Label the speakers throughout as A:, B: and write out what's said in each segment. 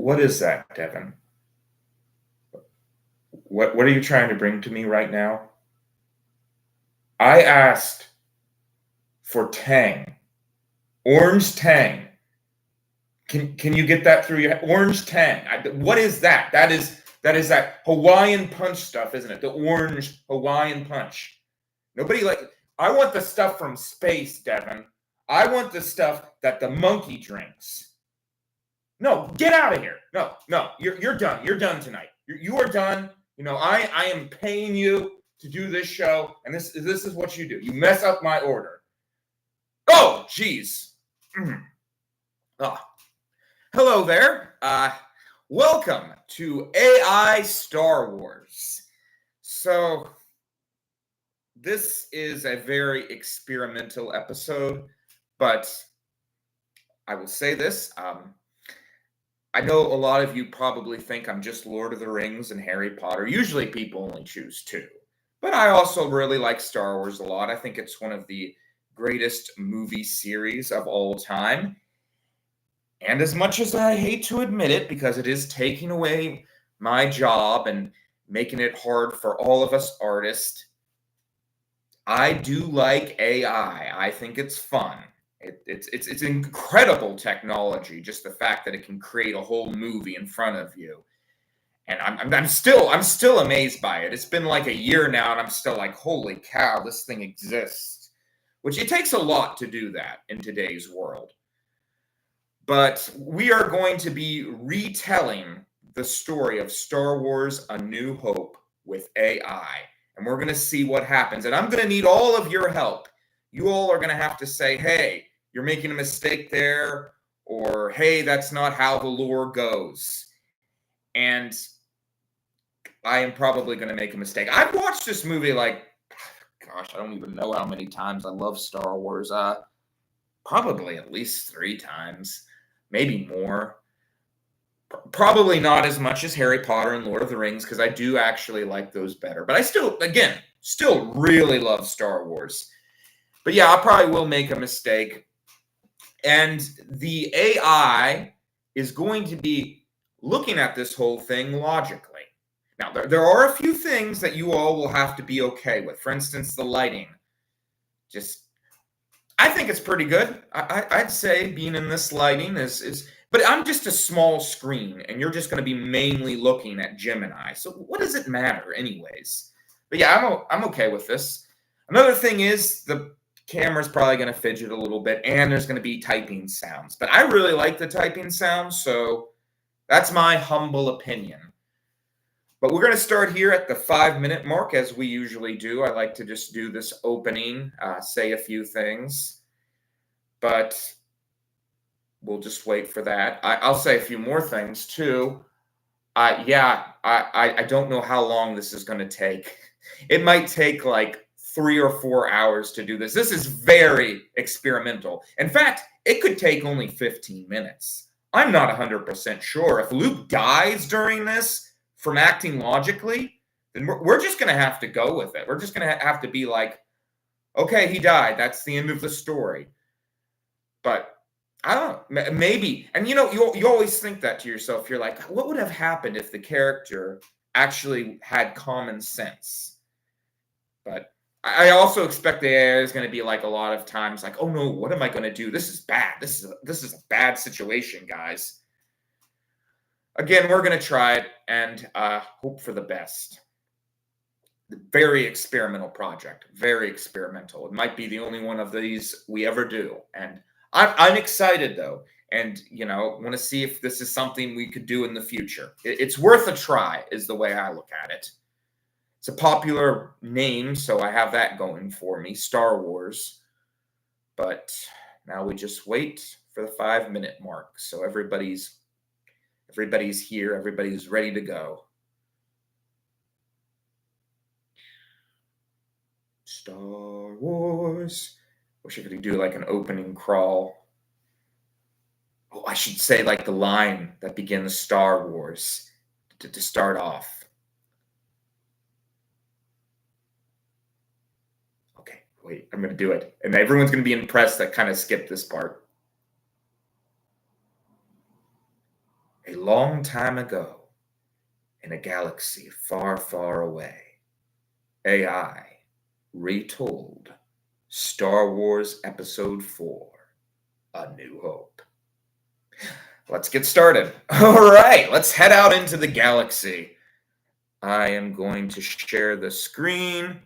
A: What is that, Devin? What are you trying to bring to me right now? I asked for Tang. Orange Tang. Can you get that through your orange Tang? What is that? That is that Hawaiian punch stuff, isn't it? The orange Hawaiian punch. Nobody like I want the stuff from space, Devin. I want the stuff that the monkey drinks. No, get out of here. No, you're done. You're done tonight. You are done. I am paying you to do this show, and this is what you do. You mess up my order. Oh, jeez. Oh. Hello there. Welcome to AI Star Wars. So, this is a very experimental episode, but I will say this. I know a lot of you probably think I'm just Lord of the Rings and Harry Potter. Usually people only choose two. But I also really like Star Wars a lot. I think it's one of the greatest movie series of all time. And as much as I hate to admit it, because it is taking away my job and making it hard for all of us artists, I do like AI. I think it's fun. It's incredible technology. Just the fact that it can create a whole movie in front of you, and I'm still amazed by it. It's been like a year now, and I'm still like, holy cow, this thing exists. Which it takes a lot to do that in today's world. But we are going to be retelling the story of Star Wars: A New Hope with AI, and we're going to see what happens. And I'm going to need all of your help. You all are going to have to say, hey, you're making a mistake there, or hey, that's not how the lore goes. And I am probably going to make a mistake. I've watched this movie I don't even know how many times. I love Star Wars. Probably at least 3 times, maybe more. Probably not as much as Harry Potter and Lord of the Rings, because I do actually like those better. But I still really love Star Wars. But yeah, I probably will make a mistake. And the AI is going to be looking at this whole thing logically. Now, there are a few things that you all will have to be okay with. For instance, the lighting. I think it's pretty good. I'd say being in this lighting is but I'm just a small screen, and you're just going to be mainly looking at Gemini. So what does it matter anyways? But yeah, I'm okay with this. Another thing is the camera's probably going to fidget a little bit, and there's going to be typing sounds. But I really like the typing sounds, so that's my humble opinion. But we're going to start here at the 5-minute mark, as we usually do. I like to just do this opening, say a few things. But we'll just wait for that. I'll say a few more things, too. I don't know how long this is going to take. It might take like 3 or 4 hours to do this. This is very experimental. In fact, it could take only 15 minutes. I'm not 100% sure. If Luke dies during this from acting logically, then we're just going to have to go with it. We're just going to have to be like, okay, he died. That's the end of the story. But I don't know, maybe. And you always think that to yourself. You're like, what would have happened if the character actually had common sense? But I also expect the AI is going to be like a lot of times like, oh no, what am I going to do? This is bad. This is a bad situation, guys. Again, we're going to try it and hope for the best. Very experimental project. Very experimental. It might be the only one of these we ever do. And I'm excited, though. And, want to see if this is something we could do in the future. It's worth a try, is the way I look at it. It's a popular name, so I have that going for me, Star Wars. But now we just wait for the 5-minute mark. So everybody's here. Everybody's ready to go. Star Wars. Wish I could do like an opening crawl. Oh, I should say like the line that begins Star Wars to start off. Okay, wait, I'm going to do it. And everyone's going to be impressed that kind of skipped this part. A long time ago, in a galaxy far, far away, AI retold Star Wars Episode 4, A New Hope. Let's get started. All right, let's head out into the galaxy. I am going to share the screen.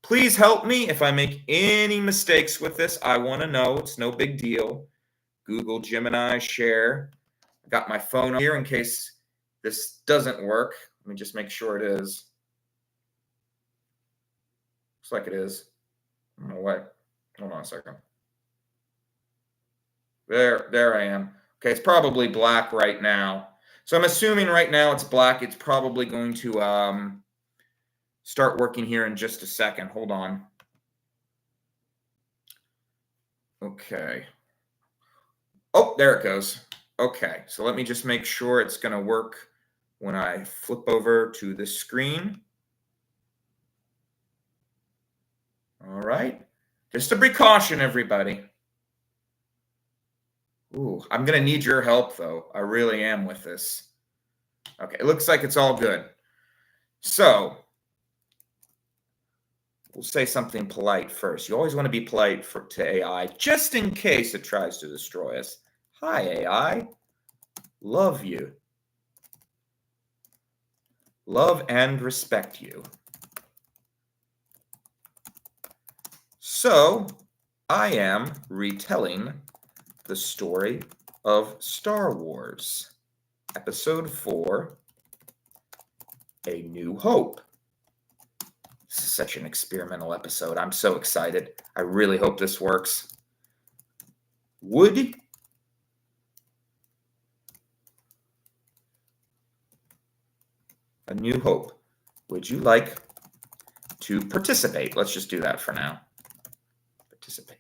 A: Please help me if I make any mistakes with this. I want to know. It's no big deal. Google Gemini share. I got my phone here in case this doesn't work. Let me just make sure it is. Looks like it is. I don't know what. Hold on a second. There I am. Okay, it's probably black right now. So I'm assuming right now it's black. It's probably going to start working here in just a second. Hold on. Okay. Oh, there it goes. Okay, so let me just make sure it's going to work when I flip over to the screen. All right. Just a precaution, everybody. Ooh, I'm going to need your help, though. I really am with this. Okay, it looks like it's all good. So we'll say something polite first. You always want to be polite to AI, just in case it tries to destroy us. Hi, AI. Love you. Love and respect you. So I am retelling the story of Star Wars, Episode 4, A New Hope. This is such an experimental episode. I'm so excited. I really hope this works. A New Hope. Would you like to participate? Let's just do that for now. Participate.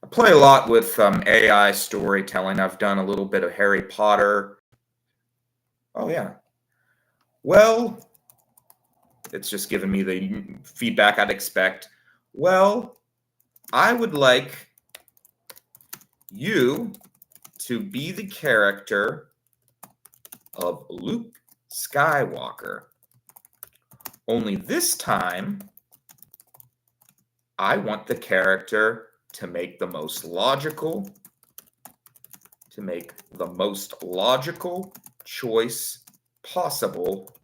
A: I play a lot with AI storytelling. I've done a little bit of Harry Potter. Oh, yeah. Well, it's just giving me the feedback I'd expect. Well, I would like you to be the character of Luke Skywalker. Only this time, I want the character to make the most logical choice possible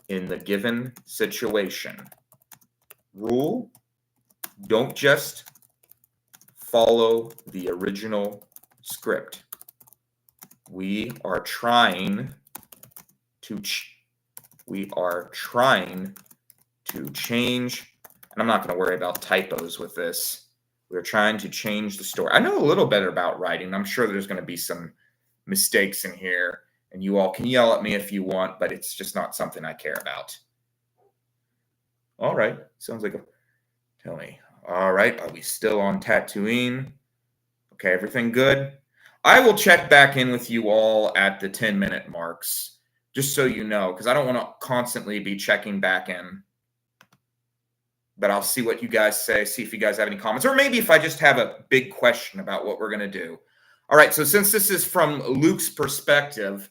A: in the given situation. Rule: don't just follow the original script. We are trying to change, and I'm not going to worry about typos with this. We're trying to change the story. I know a little bit about writing. I'm sure there's going to be some mistakes in here, and you all can yell at me if you want, but it's just not something I care about. All right. Sounds like tell me. All right. Are we still on Tatooine? Okay, everything good? I will check back in with you all at the 10-minute marks, just so you know, because I don't want to constantly be checking back in. But I'll see what you guys say, see if you guys have any comments, or maybe if I just have a big question about what we're going to do. All right, so since this is from Luke's perspective,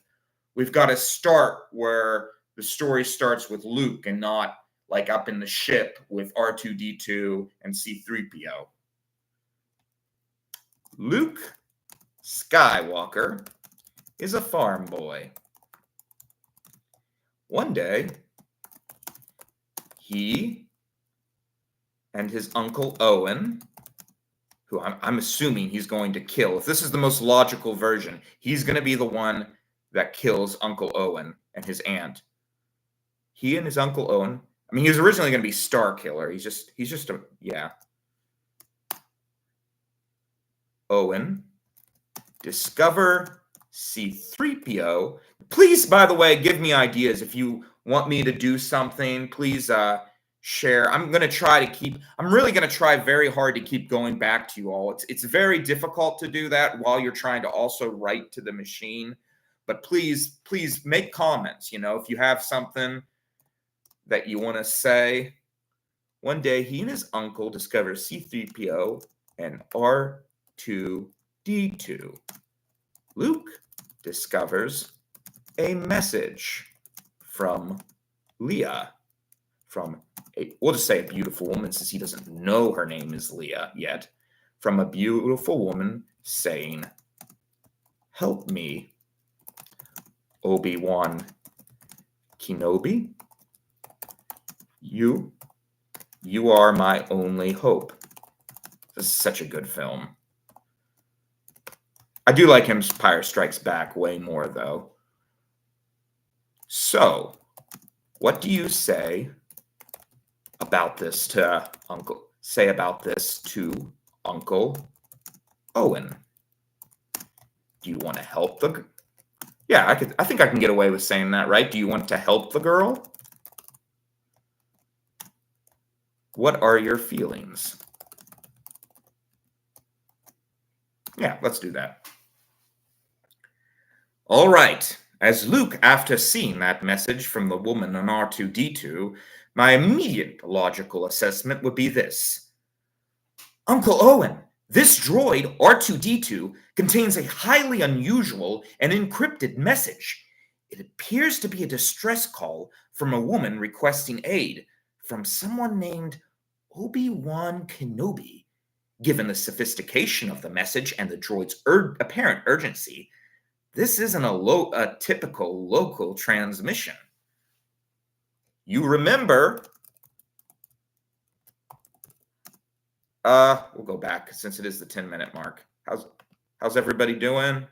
A: we've got to start where the story starts with Luke and not like up in the ship with R2-D2 and C-3PO. Luke Skywalker is a farm boy. One day, he and his Uncle Owen, who I'm assuming he's going to kill. If this is the most logical version, he's going to be the one that kills Uncle Owen and his aunt. He and his Uncle Owen, I mean, he was originally going to be Star Killer. He's just a, yeah. Owen, discover C-3PO. Please, by the way, give me ideas. If you want me to do something, please share. I'm really going to try very hard to keep going back to you all. It's very difficult to do that while you're trying to also write to the machine. But please make comments. You know, if you have something that you want to say. One day, he and his uncle discover C-3PO and R2-D2. Luke discovers a message from Leia, we'll just say a beautiful woman, since he doesn't know her name is Leia yet, from a beautiful woman saying, "Help me, Obi Wan Kenobi. You are my only hope." This is such a good film. I do like Empire Strikes Back way more, though. So, what do you say about this to Uncle? Say about this to Uncle Owen. Do you want to help the? Yeah, I think I can get away with saying that, right? Do you want to help the girl? What are your feelings? Yeah, let's do that. All right. As Luke, after seeing that message from the woman on R2-D2, my immediate logical assessment would be this. Uncle Owen, this droid, R2-D2, contains a highly unusual and encrypted message. It appears to be a distress call from a woman requesting aid from someone named Obi Wan Kenobi. Given the sophistication of the message and the droid's apparent urgency, this isn't a typical local transmission. You remember... we'll go back since it is the 10-minute mark. How's everybody doing?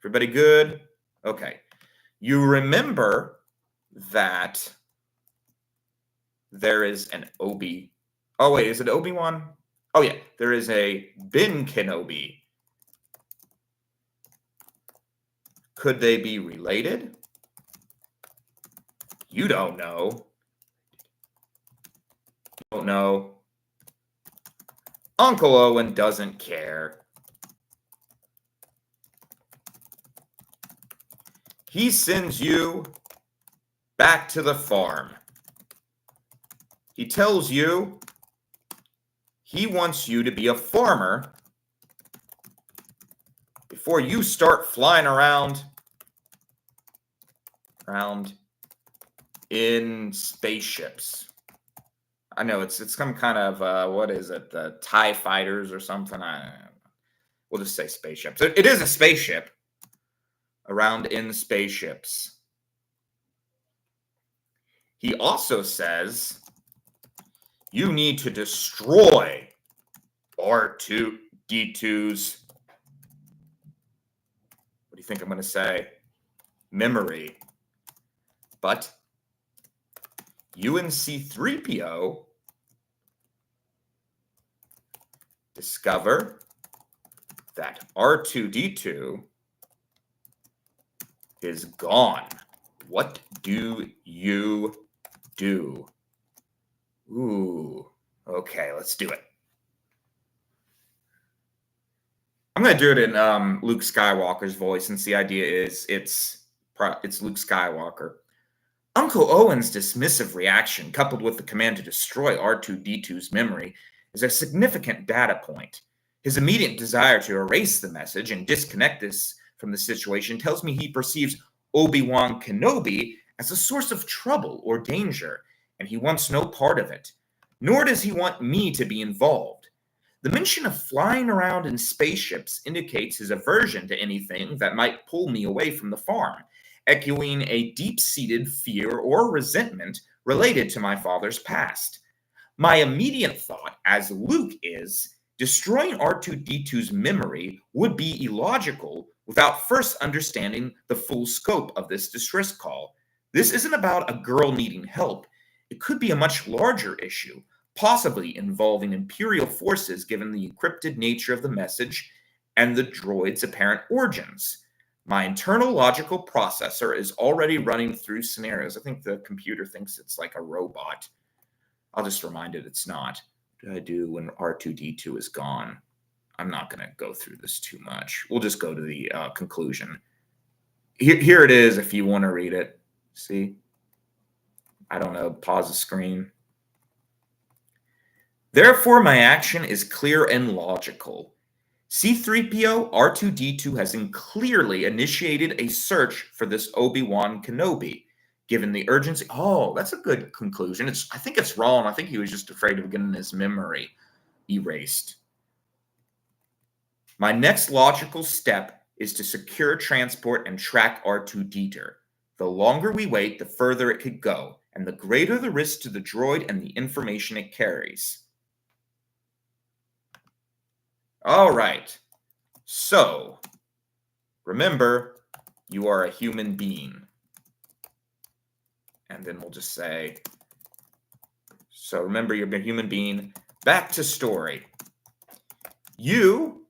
A: Everybody good? Okay. You remember that there is an Obi... Oh, wait, is it Obi-Wan? Oh, yeah. There is a Ben Kenobi. Could they be related? You don't know. You don't know. Uncle Owen doesn't care. He sends you back to the farm. He tells you he wants you to be a farmer before you start flying around in spaceships. I know it's some kind of what is it? The TIE fighters or something. We'll just say spaceships. It is a spaceship. Around in spaceships. He also says you need to destroy R2-D2's, what do you think I'm going to say? Memory. But you and C-3PO discover that R2-D2 is gone. What do you do? Ooh, okay, let's do it. I'm going to do it in Luke Skywalker's voice, since the idea is it's Luke Skywalker. Uncle Owen's dismissive reaction, coupled with the command to destroy R2-D2's memory, is a significant data point. His immediate desire to erase the message and disconnect this from the situation tells me he perceives Obi Wan Kenobi as a source of trouble or danger, and he wants no part of it. Nor does he want me to be involved. The mention of flying around in spaceships indicates his aversion to anything that might pull me away from the farm, echoing a deep-seated fear or resentment related to my father's past. My immediate thought as Luke is, destroying R2-D2's memory would be illogical without first understanding the full scope of this distress call. This isn't about a girl needing help. It could be a much larger issue, possibly involving Imperial forces given the encrypted nature of the message and the droid's apparent origins. My internal logical processor is already running through scenarios. I think the computer thinks it's like a robot. I'll just remind it it's not. What do I do when R2-D2 is gone? I'm not going to go through this too much. We'll just go to the conclusion. Here it is if you want to read it. See? I don't know. Pause the screen. Therefore, my action is clear and logical. C-3PO R2-D2 has clearly initiated a search for this Obi Wan Kenobi. Given the urgency, that's a good conclusion. I think it's wrong. I think he was just afraid of getting his memory erased. My next logical step is to secure transport and track R2-D2. The longer we wait, the further it could go, and the greater the risk to the droid and the information it carries. All right. So, remember, you are a human being. And then we'll just say, so remember, you're a human being. Back to story. You,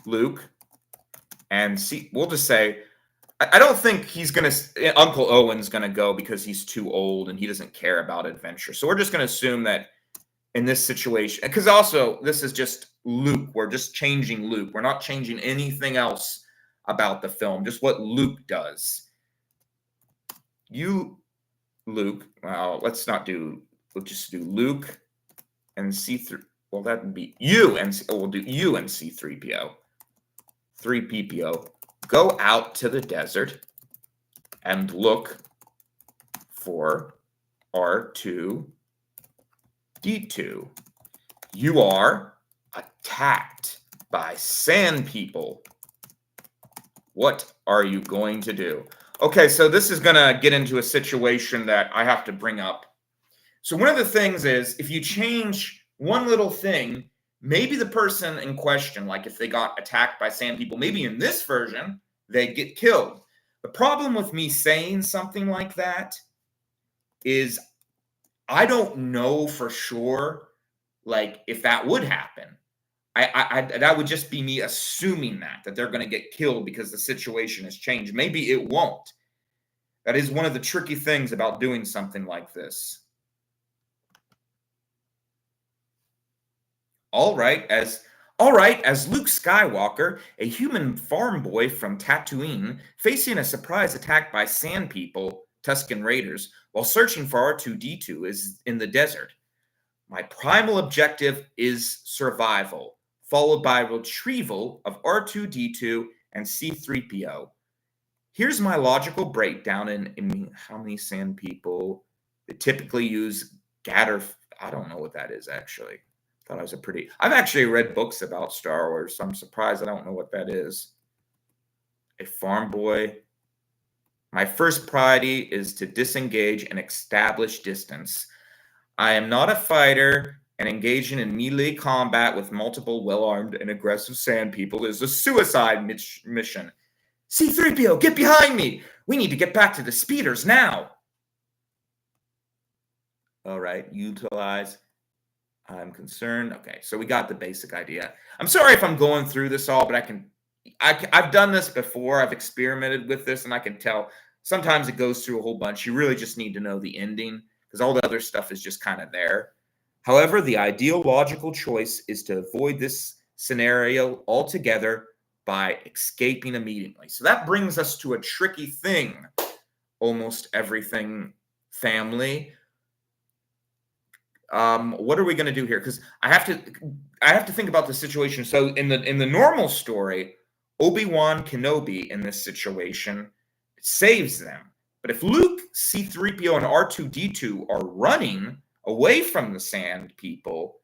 A: Luke, and we'll just say, I don't think Uncle Owen's going to go because he's too old and he doesn't care about adventure. So we're just going to assume that in this situation, because also this is just Luke. We're just changing Luke. We're not changing anything else about the film, just what Luke does. You, Luke, well, we'll just do Luke and C3. Well, that would be you and we'll do you and C3PO. 3PPO. Go out to the desert and look for R2-D2. You are attacked by sand people. What are you going to do? Okay, so this is going to get into a situation that I have to bring up. So one of the things is, if you change one little thing, maybe the person in question, like if they got attacked by sand people, maybe in this version, they get killed. The problem with me saying something like that is I don't know for sure, like, if that would happen. That would just be me assuming that they're going to get killed because the situation has changed. Maybe it won't. That is one of the tricky things about doing something like this. All right, as Luke Skywalker, a human farm boy from Tatooine, facing a surprise attack by sand people, Tusken Raiders, while searching for R2-D2 is in the desert. My primal objective is survival, followed by retrieval of R2-D2 and C-3PO. Here's my logical breakdown in how many sand people. They typically use Gatter. I don't know what that is, actually. Thought I was I've actually read books about Star Wars, so I'm surprised I don't know what that is. A farm boy. My first priority is to disengage and establish distance. I am not a fighter, and engaging in melee combat with multiple well-armed and aggressive sand people is a suicide mission. C-3PO, get behind me! We need to get back to the speeders now! All right, utilize. I'm concerned. Okay, so we got the basic idea. I'm sorry if I'm going through this all, but I've done this before. I've experimented with this, and I can tell sometimes it goes through a whole bunch. You really just need to know the ending because all the other stuff is just kind of there. However, the ideal logical choice is to avoid this scenario altogether by escaping immediately. So that brings us to a tricky thing. Almost everything, family. What are we going to do here? Because I have to think about the situation. So in the normal story, Obi Wan Kenobi in this situation saves them. But if Luke, C-3PO, and R2-D2 are running away from the sand people,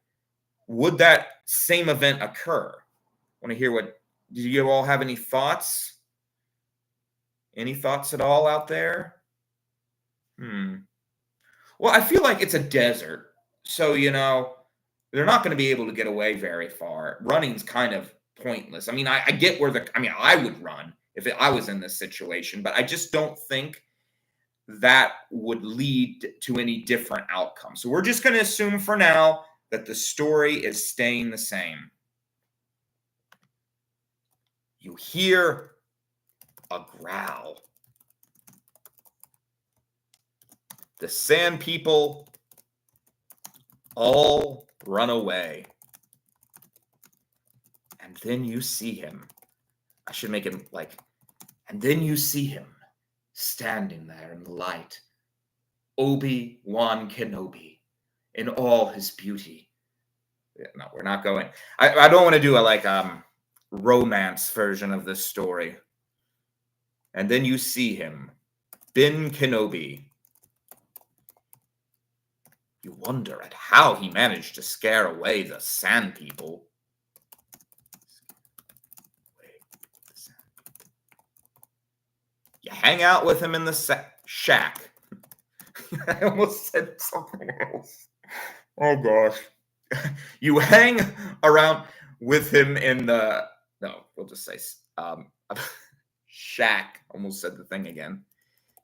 A: would that same event occur? I want to hear do you all have any thoughts? Any thoughts at all out there? Well, I feel like it's a desert. So, they're not going to be able to get away very far. Running's kind of pointless. I mean, I get I would run if I was in this situation, but I just don't think that would lead to any different outcome. So we're just going to assume for now that the story is staying the same. You hear a growl. The sand people all run away. And then you see him. I should make him and then you see him standing there in the light. Obi Wan Kenobi in all his beauty. no, we're not going. I don't want to do a romance version of this story. And then you see him, Ben Kenobi. You wonder at how he managed to scare away the Sand People. You hang out with him in the shack. I almost said something else. Oh gosh. You hang around with him in the, no, we'll just say shack. Almost said the thing again.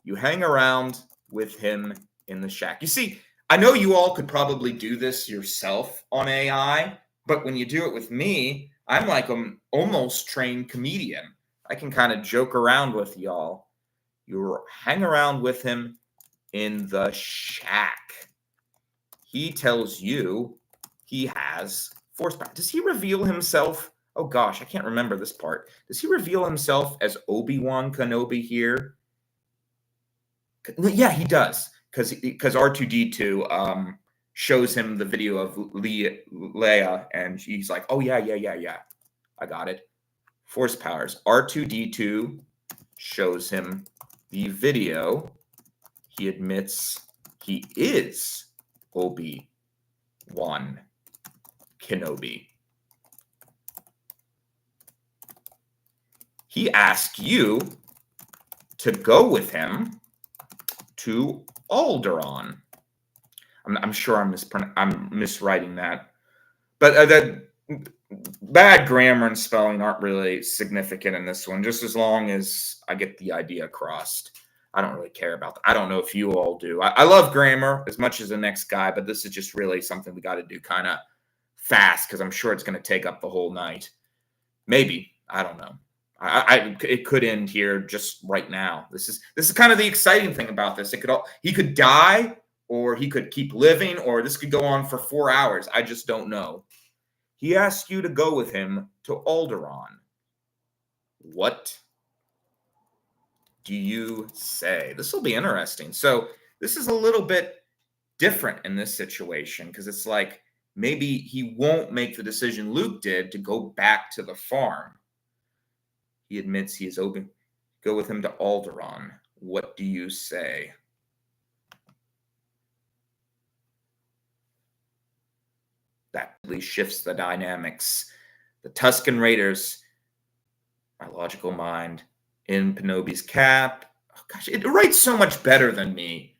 A: You hang around with him in the shack. You see, I know you all could probably do this yourself on AI, but when you do it with me, I'm like an almost trained comedian. I can kind of joke around with y'all. You hang around with him in the shack. He tells you he has force power. Does he reveal himself? Oh gosh, I can't remember this part. Does he reveal himself as Obi Wan Kenobi here? Yeah, he does, because R2D2 shows him the video of Leia, and he's like, "Oh yeah, I got it." Force powers. R2D2 shows him the video. He admits he is Obi Wan Kenobi. He asked you to go with him to Alderaan. I'm sure I'm miswriting that, but that bad grammar and spelling aren't really significant in this one. Just as long as I get the idea across, I don't really care about that. I don't know if you all do. I love grammar as much as the next guy, but this is just really something we got to do kind of fast because I'm sure it's going to take up the whole night. Maybe, I don't know. It could end here just right now. This is kind of the exciting thing about this. He could die, or he could keep living, or this could go on for 4 hours. I just don't know. He asked you to go with him to Alderaan. What do you say? This will be interesting. So this is a little bit different in this situation because it's like maybe he won't make the decision Luke did to go back to the farm. He admits he is open. Go with him to Alderaan. What do you say? That really shifts the dynamics. The Tusken Raiders, my logical mind, in Kenobi's cap. Oh, gosh, it writes so much better than me.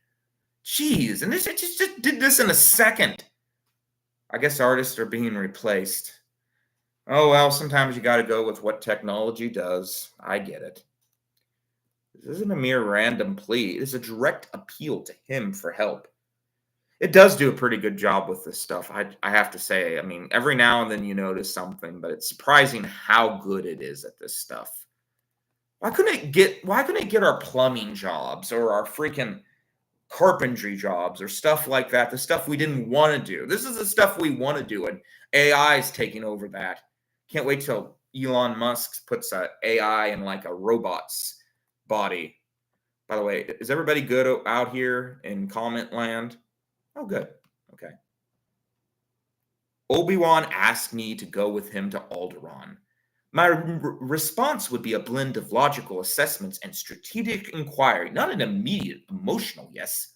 A: Jeez, and it just did this in a second. I guess artists are being replaced. Oh, well, sometimes you got to go with what technology does. I get it. This isn't a mere random plea. It is a direct appeal to him for help. It does do a pretty good job with this stuff, I have to say. I mean, every now and then you notice something, but it's surprising how good it is at this stuff. Why couldn't it get our plumbing jobs or our freaking carpentry jobs or stuff like that, the stuff we didn't want to do? This is the stuff we want to do, and AI is taking over that. Can't wait till Elon Musk puts a AI in like a robot's body. By the way, is everybody good out here in comment land? Oh, good. Okay. Obi-Wan asked me to go with him to Alderaan. My response would be a blend of logical assessments and strategic inquiry, not an immediate emotional yes.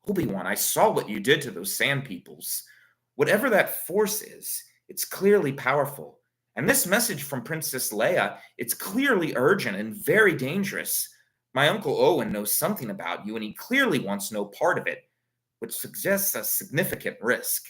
A: Obi-Wan, I saw what you did to those Sand Peoples. Whatever that force is, it's clearly powerful. And this message from Princess Leia, it's clearly urgent and very dangerous. My Uncle Owen knows something about you, and he clearly wants no part of it, which suggests a significant risk.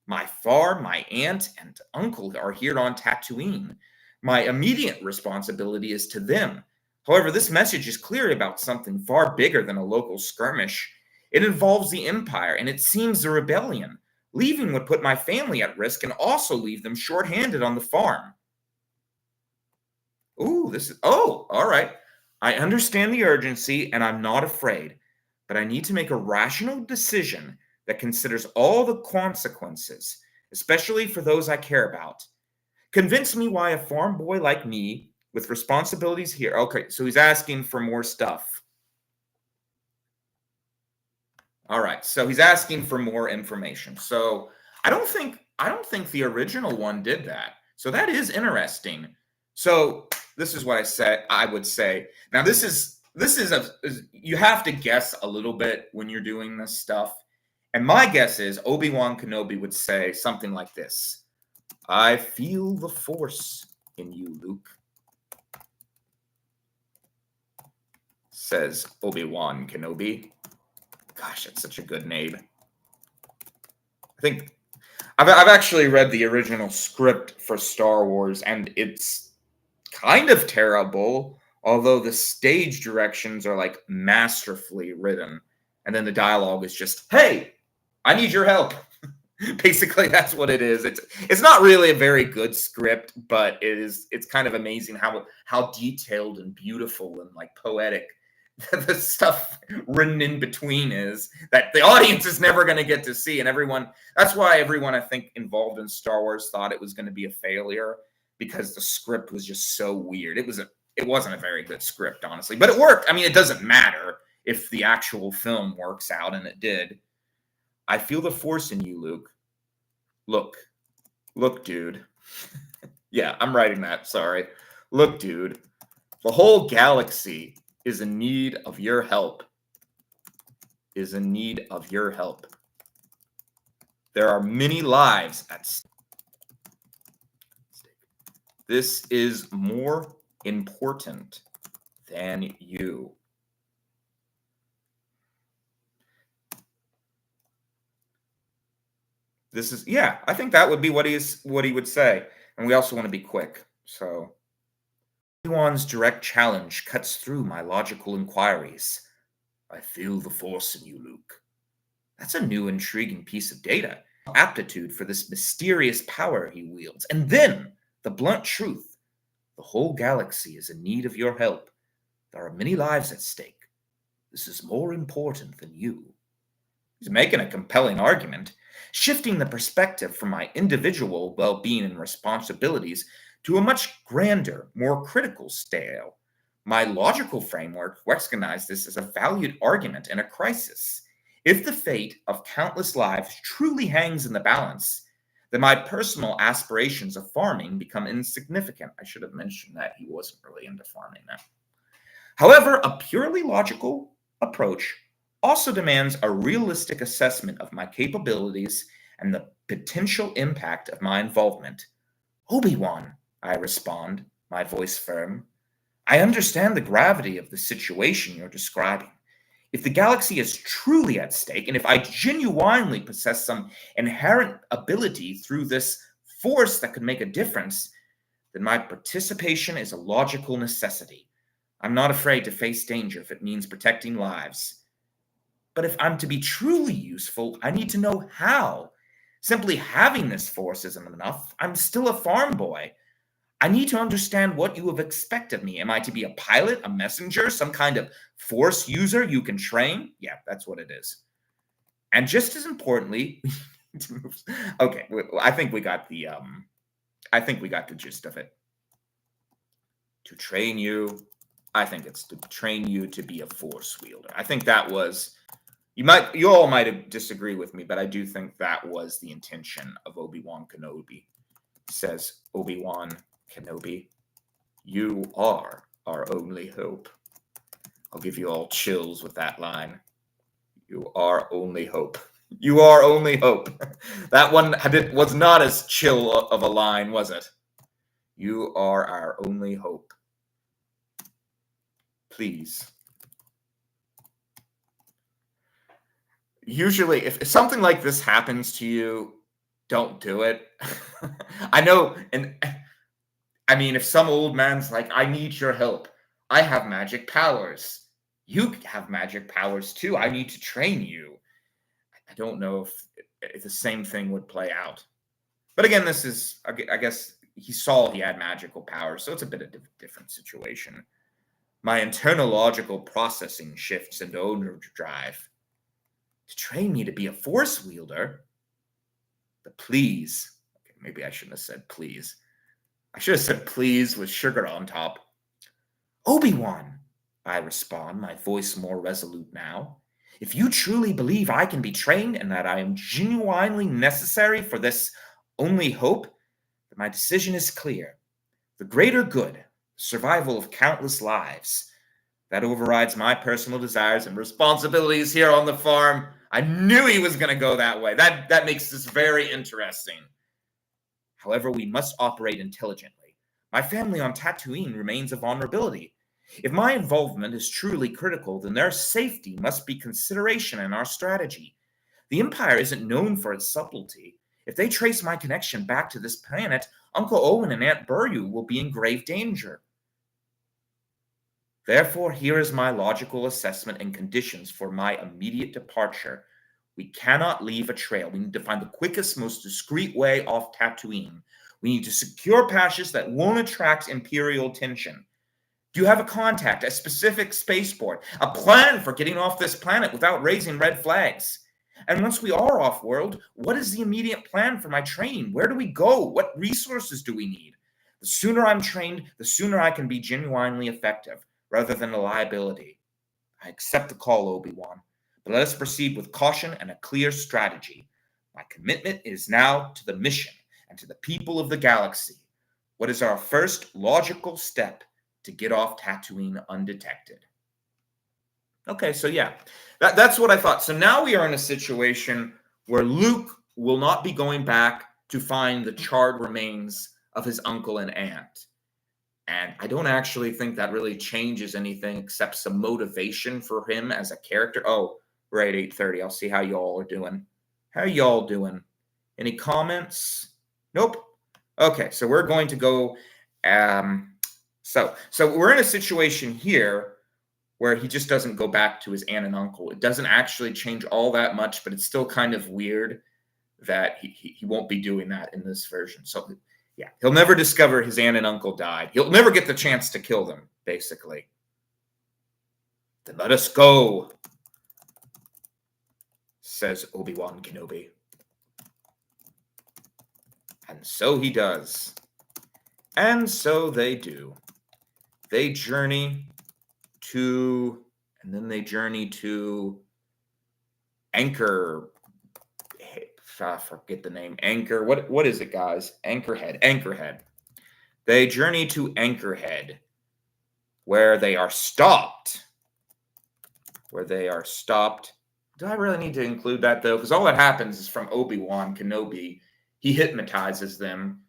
A: My farm, my aunt, and uncle are here on Tatooine. My immediate responsibility is to them. However, this message is clear about something far bigger than a local skirmish. It involves the Empire, and it seems the rebellion. Leaving would put my family at risk and also leave them short-handed on the farm. All right. I understand the urgency, and I'm not afraid, but I need to make a rational decision that considers all the consequences, especially for those I care about. Convince me why a farm boy like me, with responsibilities here. Okay, so he's asking for more stuff. All right, so he's asking for more information. So I don't think I don't think the original one did that. So that is interesting. So this is what I would say. Now you have to guess a little bit when you're doing this stuff. And my guess is Obi Wan Kenobi would say something like this: "I feel the Force in you, Luke," says Obi Wan Kenobi. Gosh, that's such a good name. I think I've actually read the original script for Star Wars, and it's kind of terrible, although the stage directions are like masterfully written. And then the dialogue is just, "Hey, I need your help." Basically, that's what it is. It's not really a very good script, but it's kind of amazing how detailed and beautiful and like poetic the stuff written in between is, that the audience is never going to get to see. And that's why everyone I think involved in Star Wars thought it was going to be a failure, because the script was just so weird. It wasn't a very good script, honestly, but it worked. I mean, it doesn't matter if the actual film works out, and it did. "I feel the Force in you, Luke. Look, dude." Yeah, I'm writing that. Sorry. "Look, dude. The whole galaxy is in need of your help. Is in need of your help. There are many lives at stake. This is more important than you." I think that would be what he would say. And we also want to be quick. So Obi-Wan's direct challenge cuts through my logical inquiries. "I feel the Force in you, Luke." That's a new, intriguing piece of data. Aptitude for this mysterious power he wields. And then the blunt truth: the whole galaxy is in need of your help. There are many lives at stake. This is more important than you. He's making a compelling argument, shifting the perspective from my individual well-being and responsibilities to a much grander, more critical scale. My logical framework recognizes this as a valued argument in a crisis. If the fate of countless lives truly hangs in the balance, then my personal aspirations of farming become insignificant. I should have mentioned that he wasn't really into farming now. However, a purely logical approach also demands a realistic assessment of my capabilities and the potential impact of my involvement. "Obi-Wan," I respond, my voice firm, "I understand the gravity of the situation you're describing. If the galaxy is truly at stake, and if I genuinely possess some inherent ability through this force that could make a difference, then my participation is a logical necessity. I'm not afraid to face danger if it means protecting lives. But if I'm to be truly useful, I need to know how. Simply having this force isn't enough. I'm still a farm boy. I need to understand what you have expected of me. Am I to be a pilot, a messenger, some kind of force user you can train?" Yeah, that's what it is. And just as importantly, okay, I think we got the gist of it. "To train you, I think it's to train you to be a force wielder." I think that was, you all might disagree with me, but I do think that was the intention of Obi-Wan Kenobi. Says Obi-Wan Kenobi, "You are our only hope." I'll give you all chills with that line. "You are only hope. You are only hope." That one was not as chill of a line, was it? "You are our only hope. Please." Usually, if something like this happens to you, don't do it. I know, and I mean, if some old man's like, "I need your help. I have magic powers. You have magic powers too. I need to train you." I don't know if the same thing would play out. But again, I guess he saw he had magical powers, so it's a bit of a different situation. My internal logical processing shifts into overdrive. To train me to be a force wielder? But please. Okay, maybe I shouldn't have said please. I should have said please with sugar on top. "Obi-Wan," I respond, my voice more resolute now. "If you truly believe I can be trained and that I am genuinely necessary for this only hope that my decision is clear. The greater good, survival of countless lives, that overrides my personal desires and responsibilities here on the farm. I knew he was going to go that way. That makes this very interesting. However, we must operate intelligently. My family on Tatooine remains a vulnerability. If my involvement is truly critical, then their safety must be consideration in our strategy. The Empire isn't known for its subtlety. If they trace my connection back to this planet, Uncle Owen and Aunt Beru will be in grave danger. Therefore, here is my logical assessment and conditions for my immediate departure. We cannot leave a trail. We need to find the quickest, most discreet way off Tatooine. We need to secure passages that won't attract Imperial attention. Do you have a contact, a specific spaceport, a plan for getting off this planet without raising red flags? And once we are off-world, what is the immediate plan for my training? Where do we go? What resources do we need? The sooner I'm trained, the sooner I can be genuinely effective, rather than a liability. I accept the call, Obi-Wan, but let us proceed with caution and a clear strategy. My commitment is now to the mission and to the people of the galaxy. What is our first logical step to get off Tatooine undetected? Okay, so yeah, that's what I thought. So now we are in a situation where Luke will not be going back to find the charred remains of his uncle and aunt. And I don't actually think that really changes anything except some motivation for him as a character. Oh, we're at 8:30. I'll see how y'all are doing. How y'all doing? Any comments? Nope. Okay, so we're going to go. So we're in a situation here where he just doesn't go back to his aunt and uncle. It doesn't actually change all that much, but it's still kind of weird that he won't be doing that in this version. So yeah, he'll never discover his aunt and uncle died. He'll never get the chance to kill them, basically. Then let us go, says Obi Wan Kenobi. And so he does. And so they do. They journey to, and then they journey to Anchor. I forget the name. Anchor. What is it, guys? Anchorhead. They journey to Anchorhead, where they are stopped. Do I really need to include that, though? Because all that happens is from Obi Wan Kenobi. He hypnotizes them,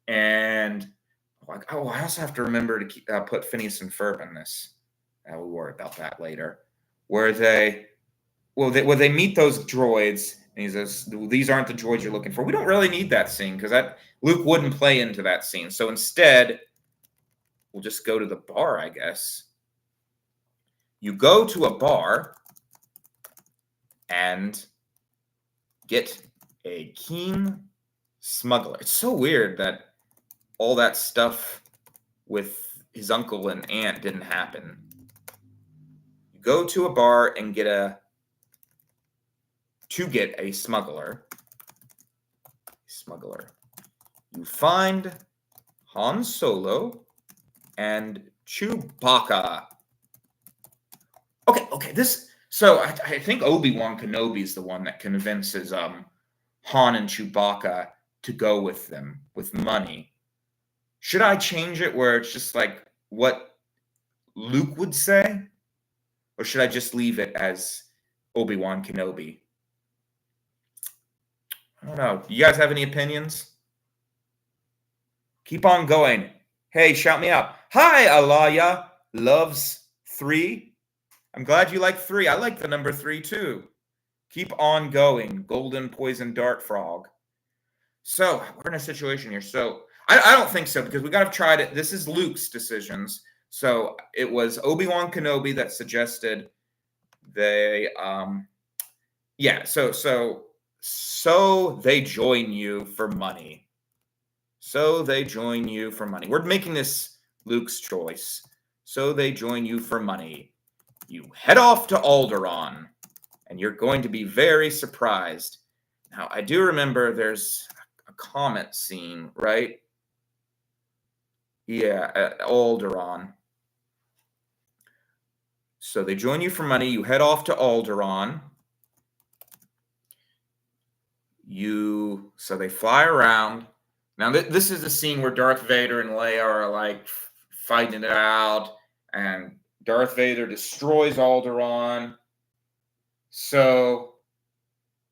A: and I also have to remember to put Phineas and Ferb in this. We'll worry about that later. Where they meet those droids. And he says, these aren't the droids you're looking for. We don't really need that scene because Luke wouldn't play into that scene. So instead, we'll just go to the bar, I guess. You go to a bar and get a keen smuggler. It's so weird that all that stuff with his uncle and aunt didn't happen. You go to a bar and get a smuggler. You find Han Solo and Chewbaca. Okay. So I think Obi-Wan Kenobi is the one that convinces Han and Chewbaca to go with them with money. Should I change it where it's just like what Luke would say? Or should I just leave it as Obi-Wan Kenobi? I don't know. Do you guys have any opinions? Keep on going. Hey, shout me out. Hi, Alaya loves 3. I'm glad you like 3. I like the number 3 too. Keep on going. Golden Poison Dart Frog. So we're in a situation here. So I don't think so because we got to try it. This is Luke's decisions. So it was Obi-Wan Kenobi that suggested they So they join you for money. We're making this Luke's choice. So they join you for money. You head off to Alderaan, and you're going to be very surprised. Now, I do remember there's a comet scene, right? Yeah, at Alderaan. So they join you for money. You head off to Alderaan. So they fly around. Now, this is a scene where Darth Vader and Leia are like fighting it out, and Darth Vader destroys Alderaan. So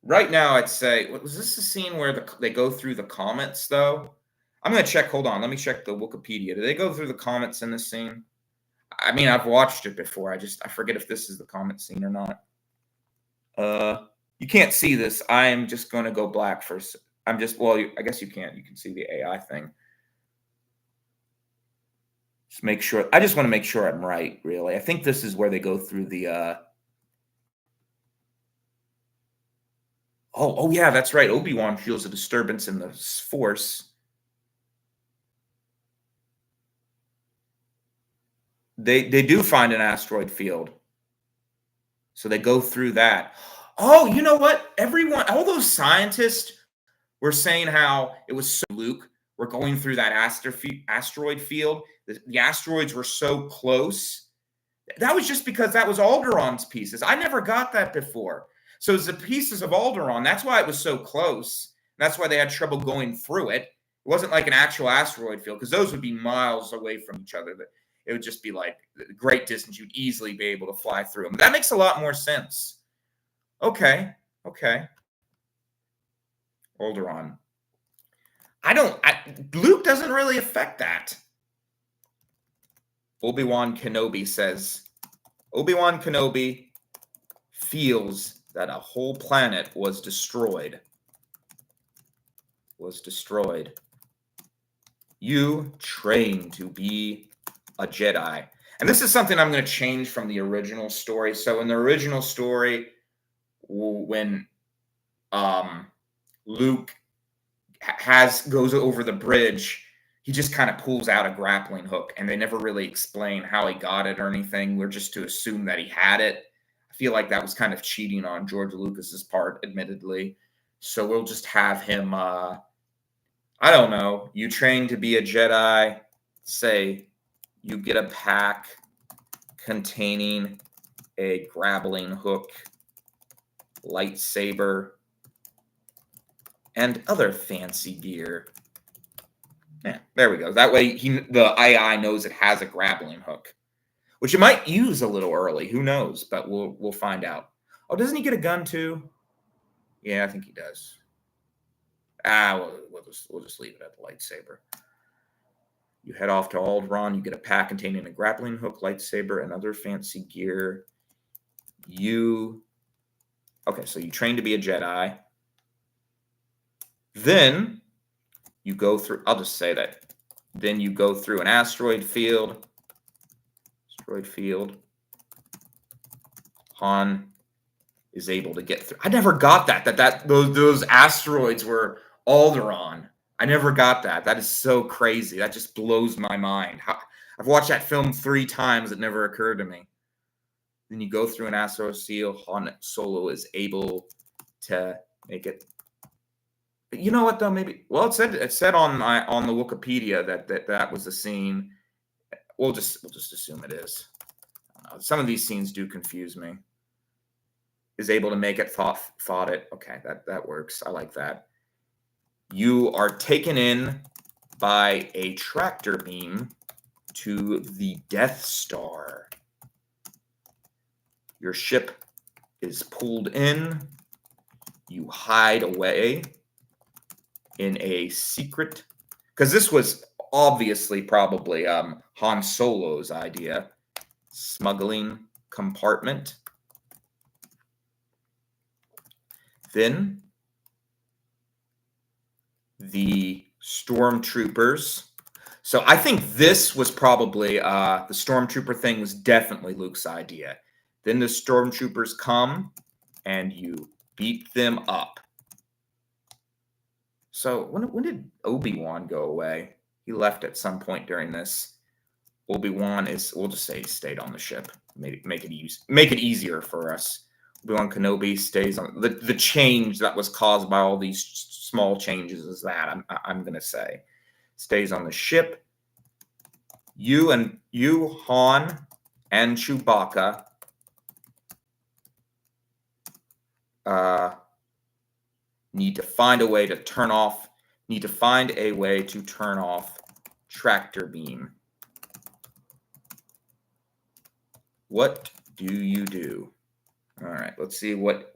A: right now, I'd say, was this the scene where they go through the comments, though? I'm going to check. Hold on. Let me check the Wikipedia. Do they go through the comments in this scene? I mean, I've watched it before. I forget if this is the comment scene or not. You can't see this. I am just going to go black first. I guess you can't. You can see the AI thing. Just make sure. I just want to make sure I'm right, really. I think this is where they go through the, Oh, yeah, that's right. Obi Wan feels a disturbance in the Force. They do find an asteroid field. So they go through that. Oh, you know what? All those scientists were saying how it was so Luke. We're going through that asteroid field. The asteroids were so close. That was just because that was Alderaan's pieces. I never got that before. So it's the pieces of Alderaan. That's why it was so close. That's why they had trouble going through it. It wasn't like an actual asteroid field, because those would be miles away from each other. It would just be like a great distance. You'd easily be able to fly through them. That makes a lot more sense. Okay. Alderaan. Luke doesn't really affect that. Obi Wan Kenobi says, Obi Wan Kenobi feels that a whole planet was destroyed. You train to be a Jedi. And this is something I'm going to change from the original story. So in the original story, when Luke goes over the bridge, he just kind of pulls out a grappling hook, and they never really explain how he got it or anything. We're just to assume that he had it. I feel like that was kind of cheating on George Lucas's part, admittedly. So we'll just have him, I don't know, you train to be a Jedi, say you get a pack containing a grappling hook, lightsaber, and other fancy gear. Yeah, there we go. That way the AI knows it has a grappling hook, which it might use a little early. Who knows? But we'll find out. Oh, doesn't he get a gun too? Yeah, I think he does. We'll just leave it at the lightsaber. You head off to Alderaan. You get a pack containing a grappling hook, lightsaber, and other fancy gear. Okay, so you train to be a Jedi. Then you go through, I'll just say that. Then you go through an asteroid field. Han is able to get through. I never got that those asteroids were Alderaan. I never got that. That is so crazy. That just blows my mind. I've watched that film 3 times. It never occurred to me. Then you go through an asteroid field. Han Solo is able to make it. You know what though? Maybe. Well, it said on the Wikipedia that was the scene. We'll just assume it is. Some of these scenes do confuse me. Is able to make it thought it. Okay, that works. I like that. You are taken in by a tractor beam to the Death Star. Your ship is pulled in. You hide away in a secret, because this was obviously probably Han Solo's idea, smuggling compartment. Then the stormtroopers. So I think this was probably the stormtrooper thing was definitely Luke's idea. Then the stormtroopers come and you beat them up. So when did Obi-Wan go away? He left at some point during this. Obi-Wan we'll just say he stayed on the ship. Make it easier for us. Obi-Wan Kenobi stays on the change that was caused by all these small changes is that I'm gonna say stays on the ship. You, Han, and Chewbaca Need to find a way to turn off. Need to find a way to turn off tractor beam. What do you do? All right, let's see what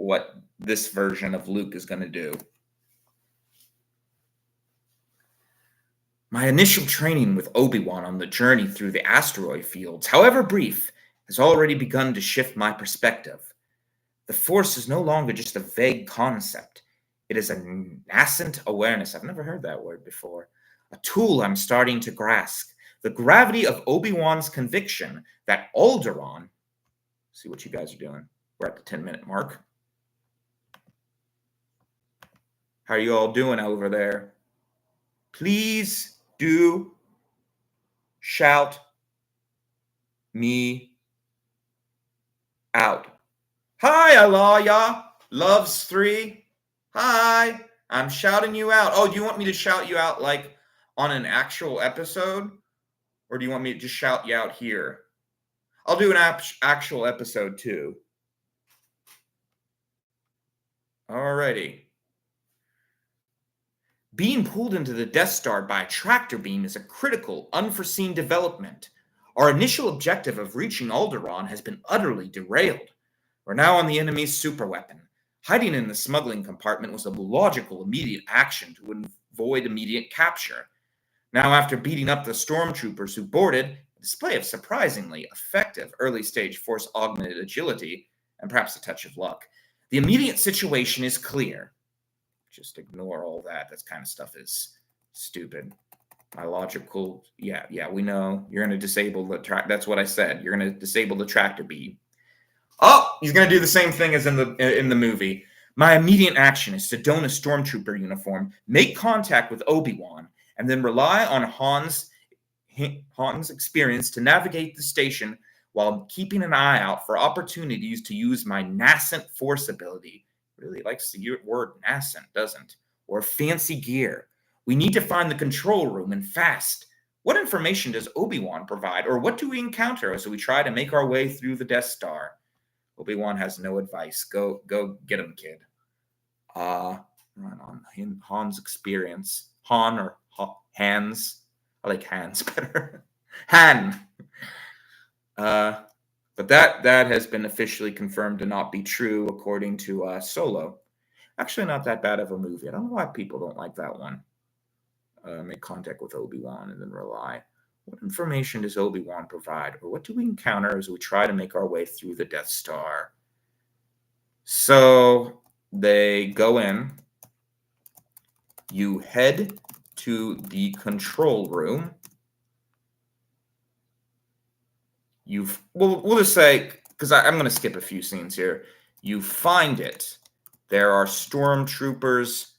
A: this version of Luke is going to do. My initial training with Obi Wan on the journey through the asteroid fields, however brief, has already begun to shift my perspective. The Force is no longer just a vague concept. It is a nascent awareness. I've never heard that word before. A tool I'm starting to grasp. The gravity of Obi-Wan's conviction that Alderaan, see what you guys are doing. We're at the 10-minute mark. How are you all doing over there? Please do shout me out. Hi, Alaya. Loves 3. Hi. I'm shouting you out. Oh, do you want me to shout you out like on an actual episode? Or do you want me to just shout you out here? I'll do an actual episode too. Alrighty. Being pulled into the Death Star by a tractor beam is a critical, unforeseen development. Our initial objective of reaching Alderaan has been utterly derailed. We're now on the enemy's superweapon. Hiding in the smuggling compartment was a logical, immediate action to avoid immediate capture. Now, after beating up the stormtroopers who boarded, a display of surprisingly effective early-stage Force-augmented agility, and perhaps a touch of luck, the immediate situation is clear. Just ignore all that. That kind of stuff is stupid. My logical, yeah, we know. You're going to disable the track. That's what I said. You're going to disable the tractor beam. Oh, he's going to do the same thing as in the movie. My immediate action is to don a stormtrooper uniform, make contact with Obi-Wan, and then rely on Han's experience to navigate the station while keeping an eye out for opportunities to use my nascent Force ability. Really likes the word nascent, doesn't? Or fancy gear. We need to find the control room and fast. What information does Obi-Wan provide, or what do we encounter as we try to make our way through the Death Star? Obi-Wan has no advice. Go get him, kid. Run on Han's experience. Han or Hans. I like Hans better. Han. But that has been officially confirmed to not be true according to Solo. Actually, not that bad of a movie. I don't know why people don't like that one. Make contact with Obi-Wan and then rely. What information does Obi-Wan provide? Or what do we encounter as we try to make our way through the Death Star? So they go in. You head to the control room. We'll just say, because I'm going to skip a few scenes here. You find it. There are stormtroopers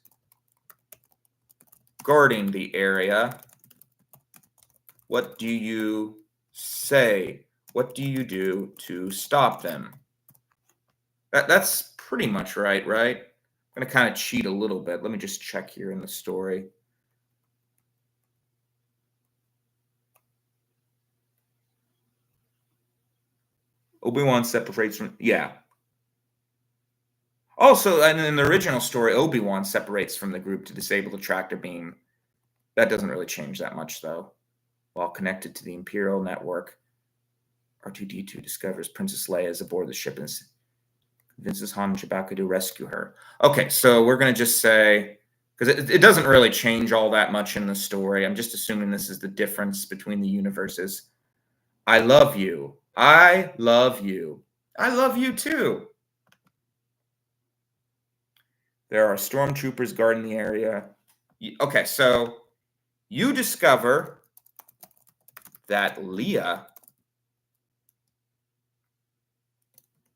A: guarding the area. What do you say? What do you do to stop them? That's pretty much right? I'm going to kind of cheat a little bit. Let me just check here in the story. Obi-Wan separates from... Yeah. Also, and in the original story, Obi-Wan separates from the group to disable the tractor beam. That doesn't really change that much, though. While connected to the Imperial network, R2-D2 discovers Princess Leia is aboard the ship and convinces Han and Chewbacca to rescue her. Okay, so we're going to just say, because it doesn't really change all that much in the story. I'm just assuming this is the difference between the universes. I love you. I love you. I love you too. There are stormtroopers guarding the area. Okay, so you discover that Leia...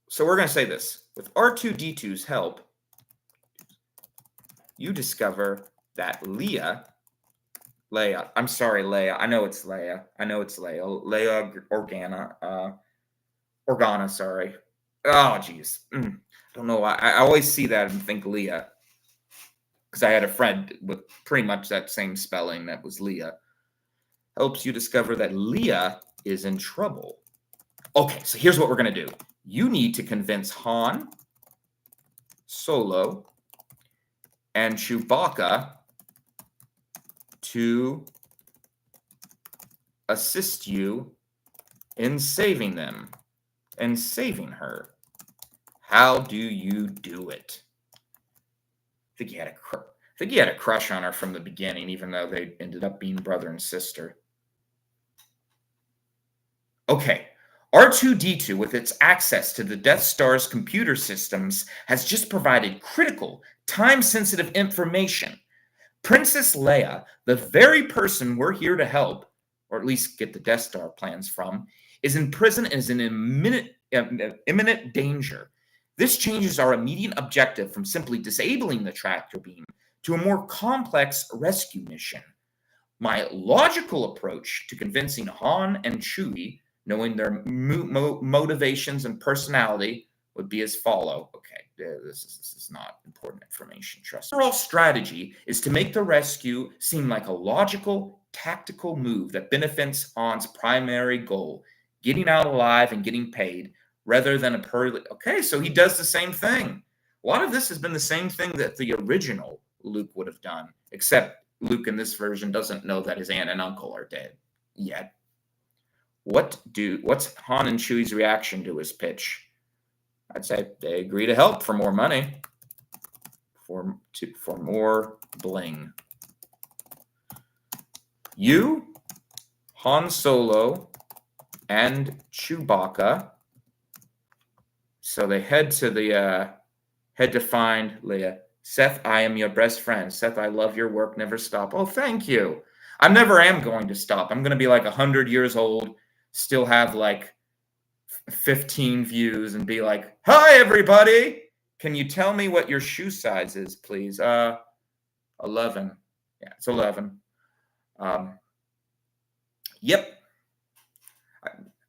A: So we're going to say this. With R2-D2's help, you discover that Leia... I'm sorry, Leia. I know it's Leia. Leia Organa, sorry. Oh, geez. I don't know why. I always see that and think Leia. Because I had a friend with pretty much that same spelling that was Leia. Helps you discover that Leia is in trouble. Okay, so here's what we're going to do. You need to convince Han, Solo, and Chewbacca to assist you in saving them and saving her. How do you do it? I think he had a crush on her from the beginning, even though they ended up being brother and sister. Okay, R2-D2, with its access to the Death Star's computer systems, has just provided critical, time-sensitive information. Princess Leia, the very person we're here to help, or at least get the Death Star plans from, is in prison and is in imminent danger. This changes our immediate objective from simply disabling the tractor beam to a more complex rescue mission. My logical approach to convincing Han and Chewie, knowing their motivations and personality, would be as follow. Okay, this is not important information, trust me. Overall strategy is to make the rescue seem like a logical, tactical move that benefits Han's primary goal, getting out alive and getting paid, rather than a purely... Okay, so he does the same thing. A lot of this has been the same thing that the original Luke would have done, except Luke in this version doesn't know that his aunt and uncle are dead yet. What's Han and Chewie's reaction to his pitch? I'd say they agree to help for more money, for more bling. You, Han Solo, and Chewbacca. So they head to find Leia. Seth, I am your best friend. Seth, I love your work. Never stop. Oh, thank you. I never am going to stop. I'm going to be like 100 years old, still have like 15 views and be like, hi, everybody. Can you tell me what your shoe size is, please? 11. Yeah, it's 11. Yep.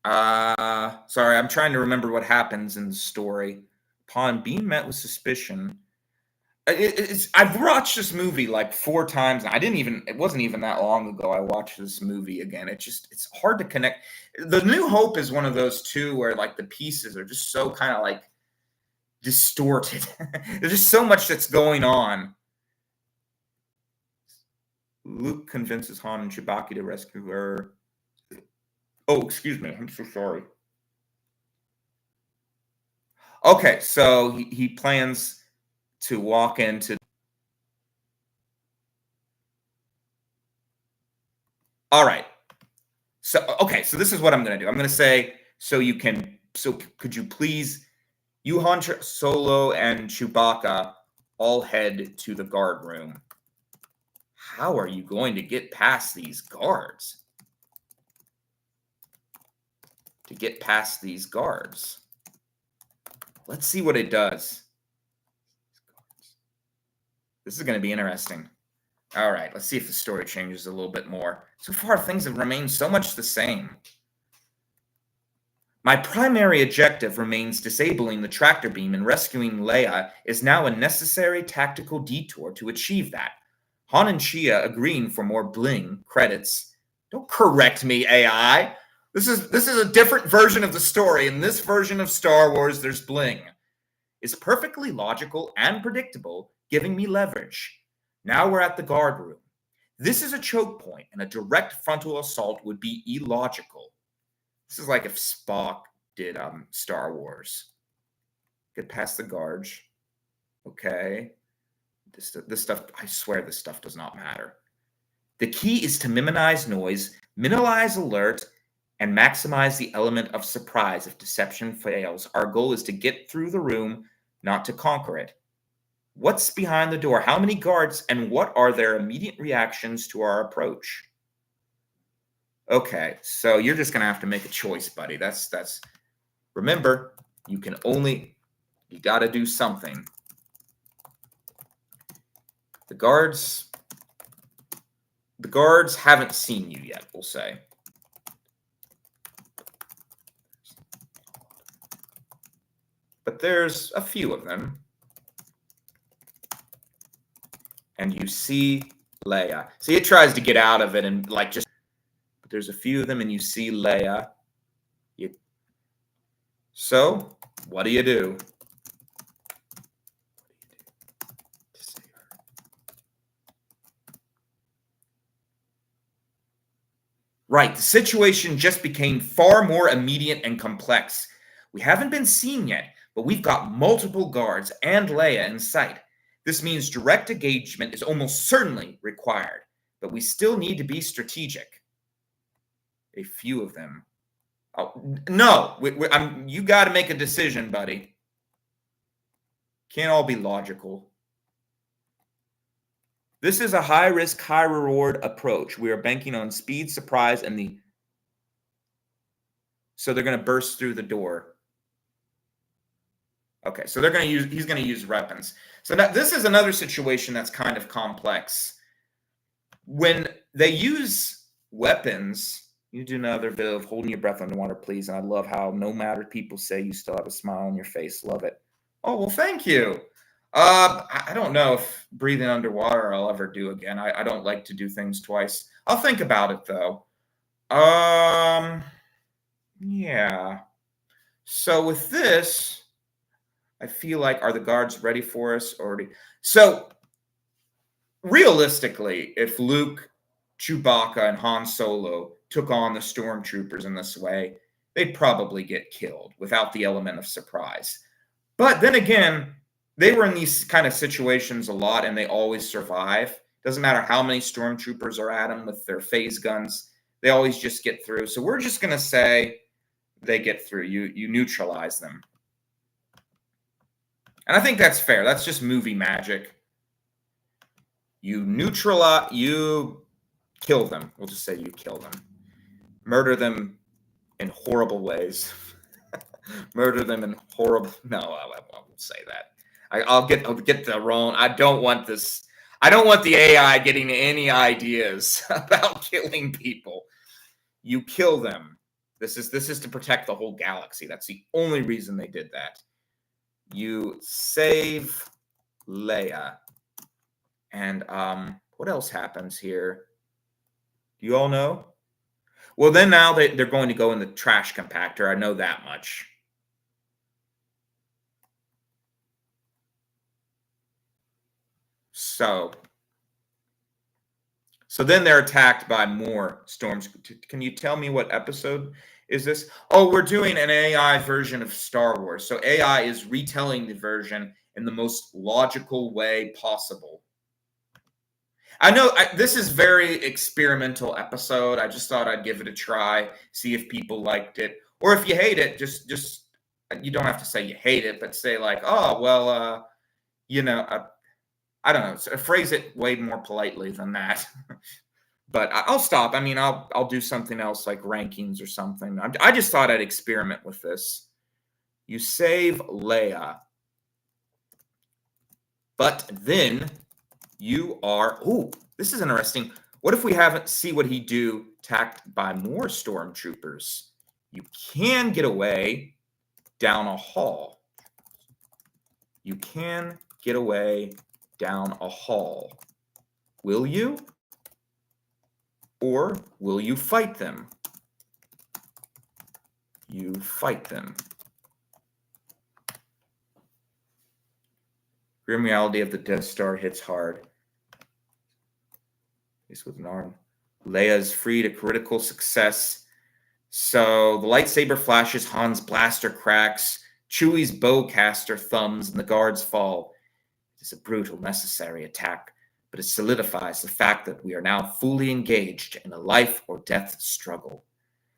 A: Sorry, I'm trying to remember what happens in the story. Upon being met with suspicion, I've watched this movie like 4 times. It wasn't even that long ago I watched this movie again. It's hard to connect. The New Hope is one of those too where like the pieces are just so kind of like distorted. There's just so much that's going on. Luke convinces Han and Chewbacca to rescue her. Oh, excuse me. I'm so sorry. Okay, so he plans to walk into... All right. So, okay, so this is what I'm going to do. I'm going to say, could you please, you, Han Solo, and Chewbacca all head to the guard room. How are you going to get past these guards? Let's see what it does. This is going to be interesting. All right, let's see if the story changes a little bit more. So far, things have remained so much the same. My primary objective remains disabling the tractor beam, and rescuing Leia is now a necessary tactical detour to achieve that. Han and Chia agreeing for more bling credits. Don't correct me, AI. This is a different version of the story. In this version of Star Wars, there's bling. It's perfectly logical and predictable, giving me leverage. Now we're at the guard room. This is a choke point, and a direct frontal assault would be illogical. This is like if Spock did Star Wars. Get past the guards. Okay. This stuff, I swear this stuff does not matter. The key is to minimize noise, minimize alert, and maximize the element of surprise if deception fails. Our goal is to get through the room, not to conquer it. What's behind the door? How many guards, and what are their immediate reactions to our approach? Okay, so you're just gonna have to make a choice, buddy. That's remember, you gotta do something. The guards haven't seen you yet, we'll say. But there's a few of them. And you see Leia. See, it tries to get out of it and like just... But there's a few of them and you see Leia. So, what do you do? To save her. Right, the situation just became far more immediate and complex. We haven't been seen yet, but we've got multiple guards and Leia in sight. This means direct engagement is almost certainly required, but we still need to be strategic. A few of them. Oh, no, you got to make a decision, buddy. Can't all be logical. This is a high-risk, high-reward approach. We are banking on speed, surprise, and so they're going to burst through the door. Okay, so he's going to use weapons. So this is another situation that's kind of complex. When they use weapons, you do another bit of holding your breath underwater, please. And I love how no matter people say, you still have a smile on your face. Love it. Oh, well, thank you. I don't know if breathing underwater I'll ever do again. I don't like to do things twice. I'll think about it, though. Yeah. So with this, I feel like, are the guards ready for us already? So realistically, if Luke, Chewbacca, and Han Solo took on the stormtroopers in this way, they'd probably get killed without the element of surprise. But then again, they were in these kind of situations a lot, and they always survive. Doesn't matter how many stormtroopers are at them with their phase guns, they always just get through. So we're just going to say they get through. You neutralize them. And I think that's fair. That's just movie magic. You kill them. We'll just say you kill them. Murder them in horrible ways. Murder them in horrible... No, I won't say that. I'll get the wrong... I don't want this... I don't want the AI getting any ideas about killing people. You kill them. This is to protect the whole galaxy. That's the only reason they did that. You save Leia. And what else happens here? Do you all know? Well, then now they're going to go in the trash compactor. I know that much. So then they're attacked by more storms. Can you tell me what episode is this? Oh, we're doing an AI version of Star Wars. So AI is retelling the version in the most logical way possible. I know this is very experimental episode. I just thought I'd give it a try, see if people liked it. Or if you hate it, just you don't have to say you hate it, but say like, oh, well, I don't know. So phrase it way more politely than that. But I'll stop. I mean, I'll do something else like rankings or something. I just thought I'd experiment with this. You save Leia. But then you are... Oh, this is interesting. What if we haven't see what he do attacked by more stormtroopers? You can get away down a hall. You can get away down a hall. Will you? Or will you fight them? You fight them. Grim reality of the Death Star hits hard. He's with an arm. Leia is free to critical success. So the lightsaber flashes, Han's blaster cracks, Chewie's bowcaster thumbs, and the guards fall. It is a brutal, necessary attack, but it solidifies the fact that we are now fully engaged in a life or death struggle.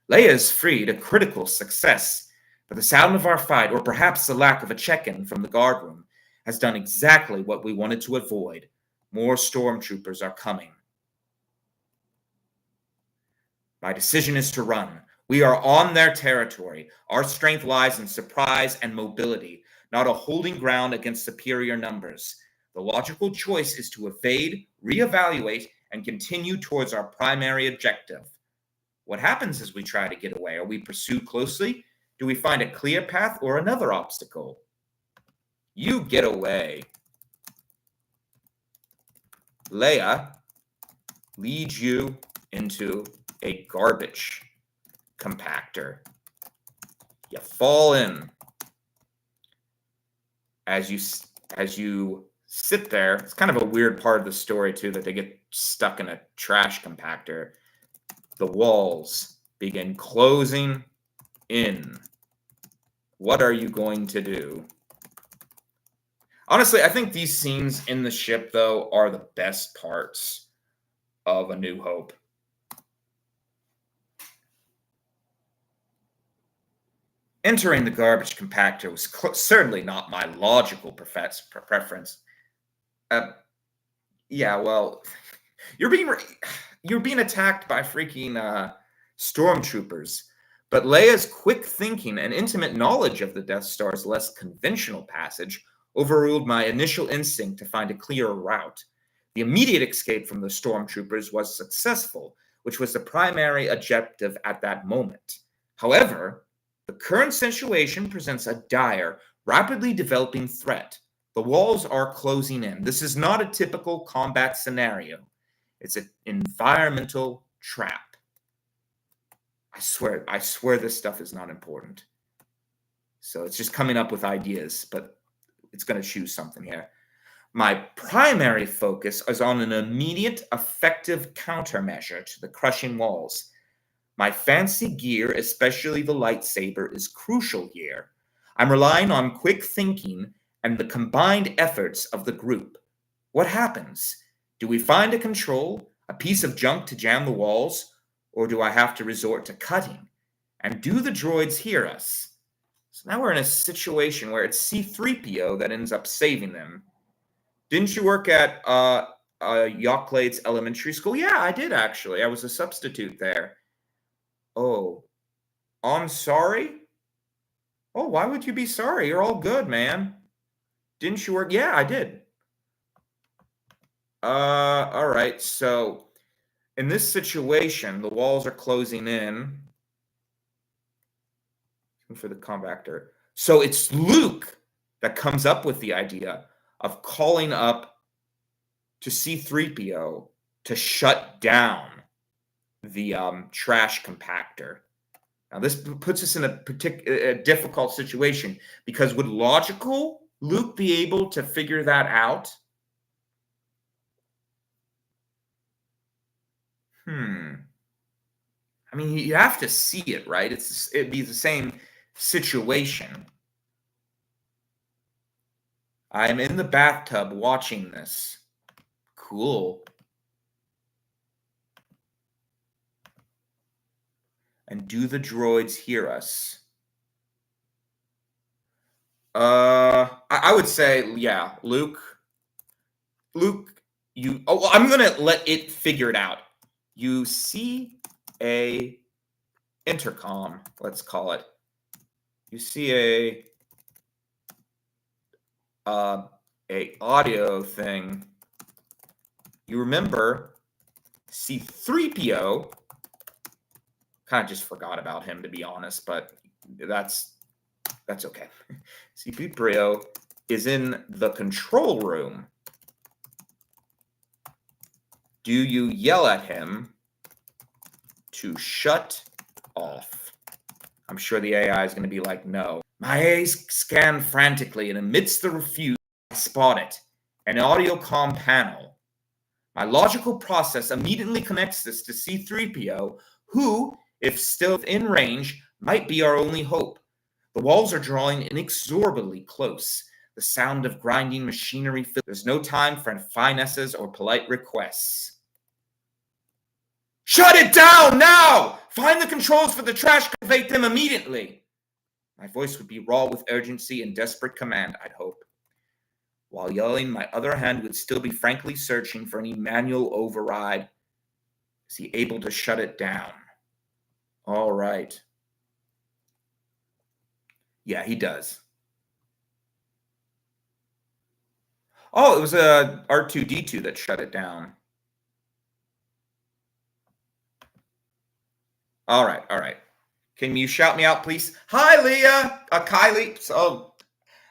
A: Leia is free to critical success, but the sound of our fight, or perhaps the lack of a check-in from the guard room, has done exactly what we wanted to avoid. More stormtroopers are coming. My decision is to run. We are on their territory. Our strength lies in surprise and mobility, not a holding ground against superior numbers. The logical choice is to evade, reevaluate, and continue towards our primary objective. What happens as we try to get away? Are we pursued closely? Do we find a clear path or another obstacle? You get away. Leia leads you into a garbage compactor. You fall in. As you sit there, it's kind of a weird part of the story too, that they get stuck in a trash compactor. The walls begin closing in. What are you going to do? Honestly, I think these scenes in the ship, though, are the best parts of A New Hope. Entering the garbage compactor was certainly not my logical preference. Yeah, well, you're being attacked by freaking stormtroopers. But Leia's quick thinking and intimate knowledge of the Death Star's less conventional passage overruled my initial instinct to find a clearer route. The immediate escape from the stormtroopers was successful, which was the primary objective at that moment. However, the current situation presents a dire, rapidly developing threat. The walls are closing in. This is not a typical combat scenario. It's an environmental trap. I swear this stuff is not important. So it's just coming up with ideas, but it's going to choose something here. My primary focus is on an immediate, effective countermeasure to the crushing walls. My fancy gear, especially the lightsaber, is crucial here. I'm relying on quick thinking and the combined efforts of the group. What happens? Do we find a control, a piece of junk to jam the walls, or do I have to resort to cutting? And do the droids hear us? So now we're in a situation where it's C-3PO that ends up saving them. Didn't you work at Yocklade's elementary school? Yeah, I did actually. I was a substitute there. Oh, I'm sorry? Oh, why would you be sorry? You're all good, man. Didn't you work? Yeah, I did. All right. So in this situation, the walls are closing in for the compactor. So it's Luke that comes up with the idea of calling up to C-3PO to shut down the trash compactor. Now, this puts us in a difficult situation because would logical Luke be able to figure that out? I mean, you have to see it, right? It'd be the same situation. I'm in the bathtub watching this. Cool. And do the droids hear us? I would say, yeah, Luke, you. Oh, well, I'm gonna let it figure it out. You see a intercom, let's call it. You see a audio thing. You remember C-3PO. Kind of just forgot about him, to be honest, but that's okay. C-3PO is in the control room. Do you yell at him to shut off? I'm sure the AI is going to be like, no. My eyes scan frantically, and amidst the refuse, I spot it. An audio comm panel. My logical process immediately connects this to C-3PO, who, if still within range, might be our only hope. The walls are drawing inexorably close. The sound of grinding machinery fills. There's no time for finesses or polite requests. Shut it down now! Find the controls for the trash, activate them immediately. My voice would be raw with urgency and desperate command, I'd hope. While yelling, my other hand would still be frankly searching for any manual override. Is he able to shut it down? All right. Yeah, he does. Oh, it was a R2-D2 that shut it down. All right. Can you shout me out, please? Hi, Leia. Kylie. So,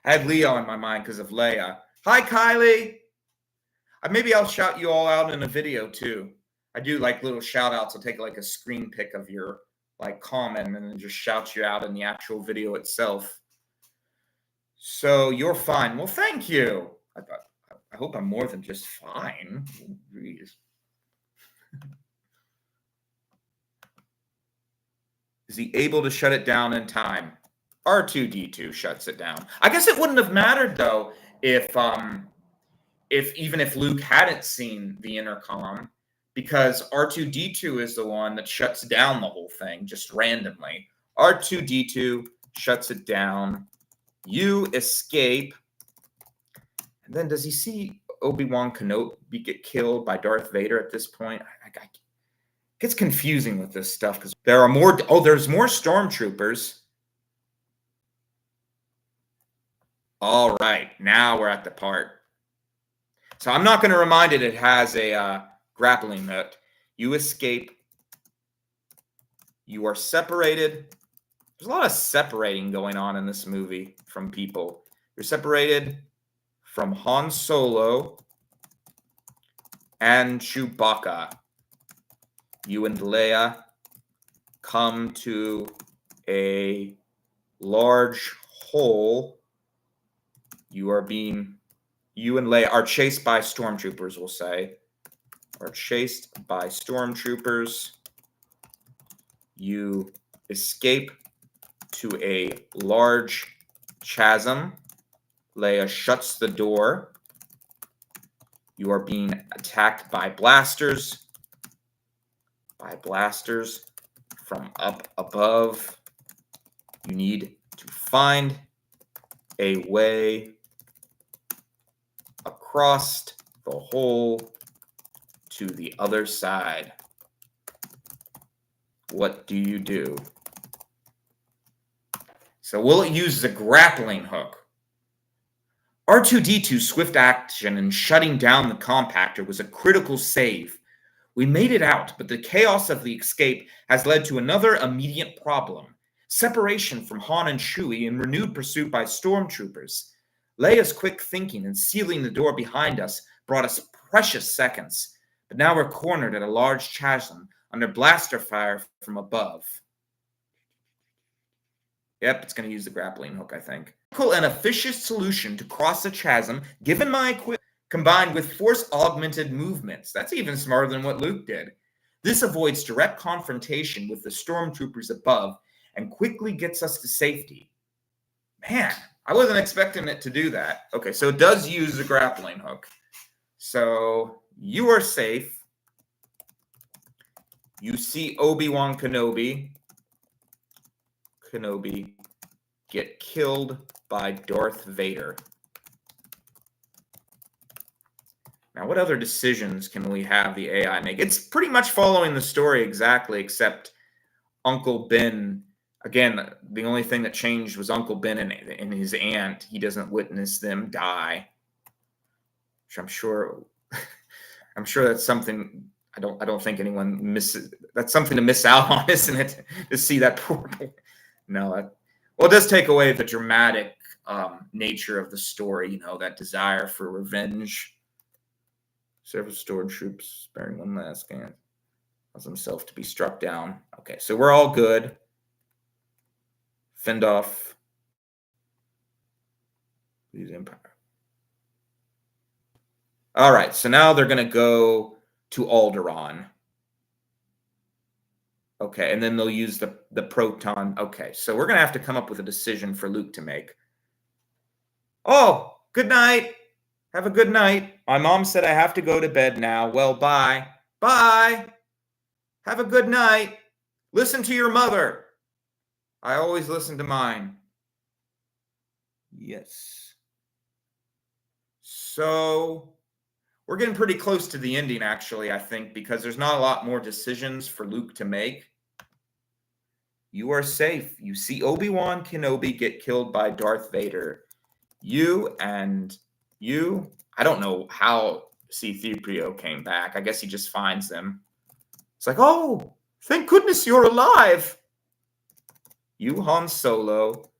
A: I had Leia on my mind because of Leia. Hi, Kylie. Maybe I'll shout you all out in a video, too. I do like little shout outs. I'll take like a screen pic of your like comment and then just shout you out in the actual video itself. So you're fine. Well, thank you. I hope I'm more than just fine. Is he able to shut it down in time? R2-D2 shuts it down. I guess it wouldn't have mattered though if even if Luke hadn't seen the intercom, because R2-D2 is the one that shuts down the whole thing just randomly. R2-D2 shuts it down. You escape. And then does he see Obi Wan Kenobi get killed by Darth Vader at this point? It gets confusing with this stuff because there are more. Oh, there's more stormtroopers. All right, now we're at the part. So I'm not going to remind it. It has a grappling hook. You escape. You are separated. There's a lot of separating going on in this movie from people. You're separated from Han Solo and Chewbacca. You and Leia come to a large hole. You and Leia are chased by stormtroopers, we'll say. Are chased by stormtroopers. You escape to a large chasm. Leia shuts the door. You are being attacked by blasters. By blasters from up above. You need to find a way across the hole to the other side. What do you do? So will it use the grappling hook? R2-D2's swift action in shutting down the compactor was a critical save. We made it out, but the chaos of the escape has led to another immediate problem. Separation from Han and Chewie and renewed pursuit by stormtroopers. Leia's quick thinking and sealing the door behind us brought us precious seconds, but now we're cornered at a large chasm under blaster fire from above. Yep, it's going to use the grappling hook, I think. An efficient solution to cross the chasm, given my equipment, combined with force-augmented movements. That's even smarter than what Luke did. This avoids direct confrontation with the stormtroopers above and quickly gets us to safety. Man, I wasn't expecting it to do that. Okay, so it does use the grappling hook. So you are safe. You see Obi Wan Kenobi get killed by Darth Vader. Now, what other decisions can we have the AI make? It's pretty much following the story exactly, except Uncle Ben. Again, the only thing that changed was Uncle Ben and his aunt. He doesn't witness them die, which I'm sure that's something I don't think anyone misses. That's something to miss out on, isn't it? To see that poor boy. No, it does take away the dramatic nature of the story. You know, that desire for revenge. Several stormtroopers sparing one last chance. Cause himself to be struck down. Okay, so we're all good. Fend off these empire. All right, so now they're going to go to Alderaan. Okay, and then they'll use the proton. Okay, so we're going to have to come up with a decision for Luke to make. Oh, good night. Have a good night. My mom said I have to go to bed now. Well, bye. Bye. Have a good night. Listen to your mother. I always listen to mine. Yes. So we're getting pretty close to the ending, actually, I think, because there's not a lot more decisions for Luke to make. You are safe. You see Obi Wan Kenobi get killed by Darth Vader. I don't know how C-3PO came back. I guess he just finds them. It's like, oh, thank goodness you're alive. You, Han Solo,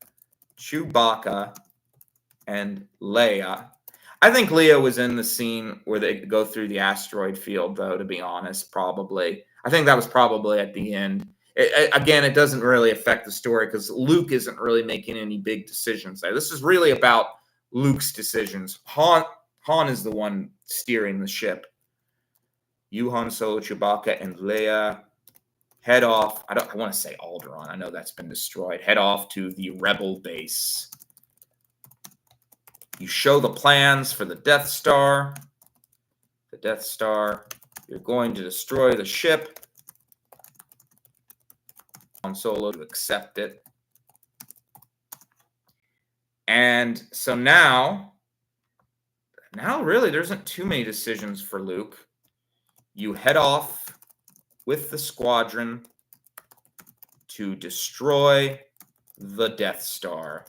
A: Chewbacca, and Leia. I think Leia was in the scene where they go through the asteroid field, though, to be honest, probably. I think that was probably at the end. Again, it doesn't really affect the story because Luke isn't really making any big decisions there. This is really about Luke's decisions. Han is the one steering the ship. You, Han Solo, Chewbacca, and Leia head off. I want to say Alderaan. I know that's been destroyed. Head off to the Rebel base. You show the plans for the Death Star. The Death Star. You're going to destroy the ship. Han Solo to accept it. And so now really there isn't too many decisions for Luke. You head off with the squadron to destroy the Death Star.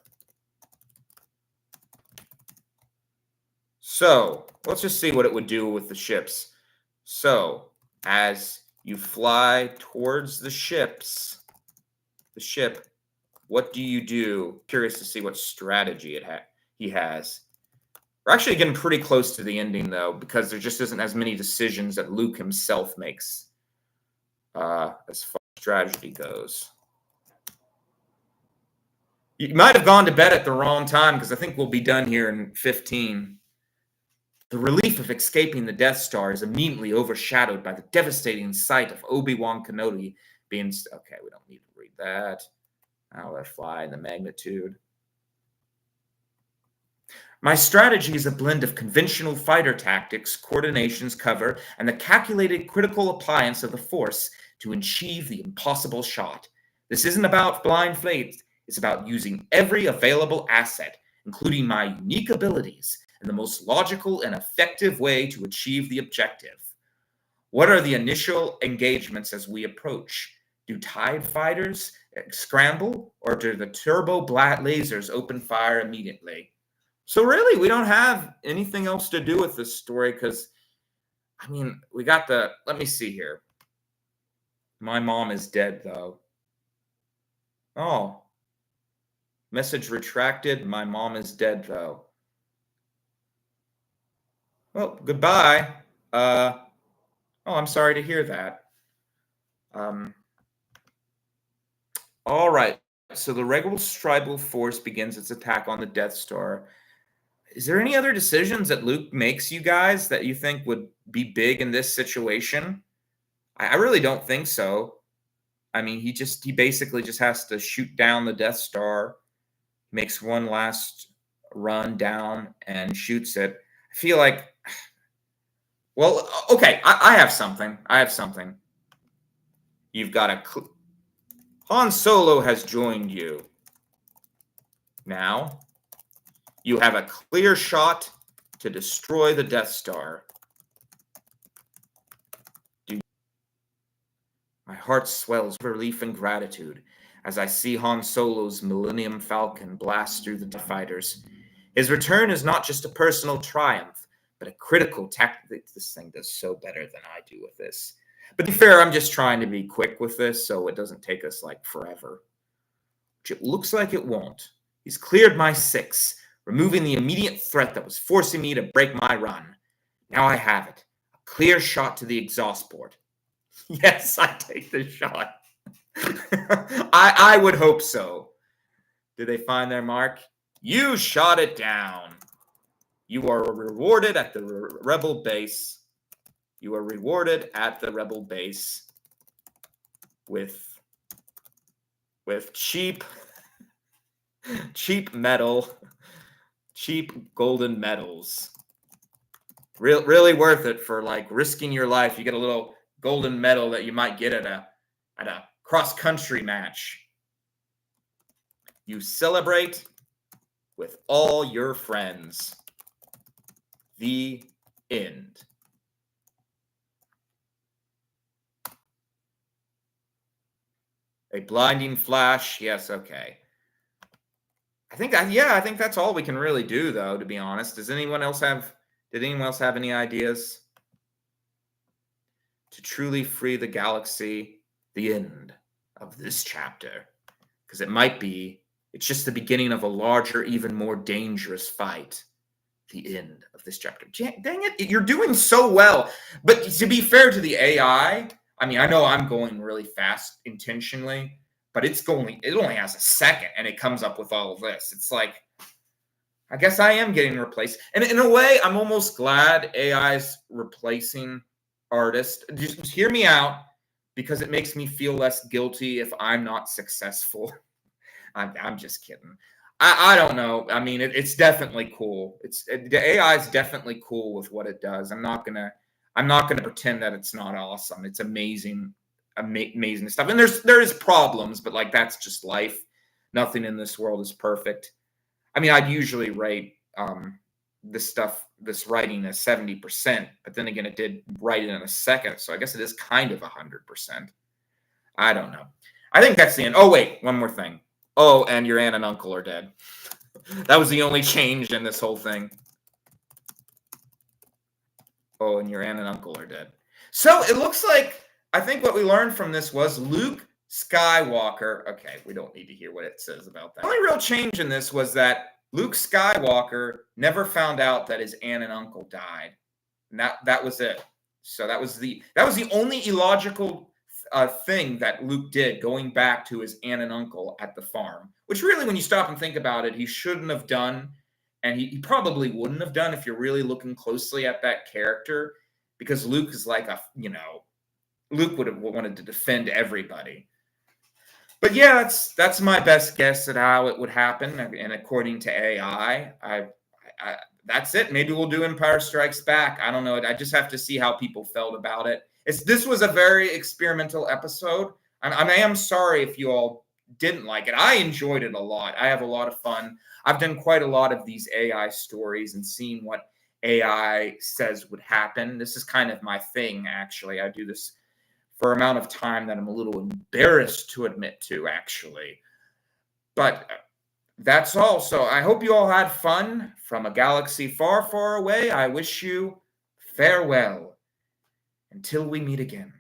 A: So let's just see what it would do with the ships. So as you fly towards the ship, what do you do? Curious to see what strategy he has. We're actually getting pretty close to the ending, though, because there just isn't as many decisions that Luke himself makes as far as strategy goes. You might have gone to bed at the wrong time, because I think we'll be done here in 15. The relief of escaping the Death Star is immediately overshadowed by the devastating sight of Obi Wan Kenobi being... Okay, we don't need to read that. I'll let fly in the magnitude. My strategy is a blend of conventional fighter tactics, coordinations, cover, and the calculated critical appliance of the Force to achieve the impossible shot. This isn't about blind faith. It's about using every available asset, including my unique abilities, in the most logical and effective way to achieve the objective. What are the initial engagements as we approach? Do TIE fighters scramble, or do the turbo lasers open fire immediately? So really, we don't have anything else to do with this story because, I mean, we got the... Let me see here. My mom is dead, though. Oh. Message retracted. My mom is dead, though. Well, goodbye. Oh, I'm sorry to hear that. All right. So the Rebel Tribal Force begins its attack on the Death Star. Is there any other decisions that Luke makes, you guys, that you think would be big in this situation? I really don't think so. I mean, he basically just has to shoot down the Death Star, makes one last run down and shoots it. I feel like, well, okay, I have something. You've got Han Solo has joined you. Now, you have a clear shot to destroy the Death Star. My heart swells with relief and gratitude as I see Han Solo's Millennium Falcon blast through the fighters. His return is not just a personal triumph, but a critical tactic. This thing does so better than I do with this. But to be fair, I'm just trying to be quick with this so it doesn't take us like forever. Which it looks like it won't. He's cleared my 6, removing the immediate threat that was forcing me to break my run. Now I have it. A clear shot to the exhaust port. Yes, I take the shot. I would hope so. Did they find their mark? You shot it down. You are rewarded at the Rebel base. You are rewarded at the Rebel base with cheap metal, cheap golden medals. Really worth it for like risking your life. You get a little golden medal that you might get at a cross-country match. You celebrate with all your friends. The end. A blinding flash. Yes, okay. I think that's all we can really do, though, to be honest. Did anyone else have any ideas? To truly free the galaxy, the end of this chapter. Because it's just the beginning of a larger, even more dangerous fight. The end of this chapter. Dang it, you're doing so well. But to be fair to the AI, I mean, I know I'm going really fast intentionally, but it only has a second, and it comes up with all of this. It's like, I guess I am getting replaced. And in a way, I'm almost glad AI's replacing artists. Just hear me out. because it makes me feel less guilty if I'm not successful. I'm just kidding. I don't know. I mean, it's definitely cool. The AI is definitely cool with what it does. I'm not gonna pretend that it's not awesome. It's amazing, amazing stuff. And there is problems, but like that's just life. Nothing in this world is perfect. I mean, I'd usually rate this writing as 70%, but then again, it did write it in a second, so I guess it is kind of 100%. I don't know. I think that's the end. Oh wait, one more thing. Oh, and your aunt and uncle are dead. That was the only change in this whole thing. Oh, and your aunt and uncle are dead. So it looks like, I think what we learned from this was Luke Skywalker. Okay, we don't need to hear what it says about that. The only real change in this was that Luke Skywalker never found out that his aunt and uncle died. And that was it. So that was the only illogical thing that Luke did, going back to his aunt and uncle at the farm, which really, when you stop and think about it, he shouldn't have done. And he probably wouldn't have done if you're really looking closely at that character, because Luke is like Luke would have wanted to defend everybody. But yeah, that's my best guess at how it would happen. And according to AI, that's it. Maybe we'll do Empire Strikes Back. I don't know. I just have to see how people felt about it. This was a very experimental episode. I am sorry if you all didn't like it. I enjoyed it a lot. I have a lot of fun. I've done quite a lot of these AI stories and seen what AI says would happen. This is kind of my thing, actually. I do this for an amount of time that I'm a little embarrassed to admit to, actually. But that's all. So I hope you all had fun. From a galaxy far, far away, I wish you farewell until we meet again.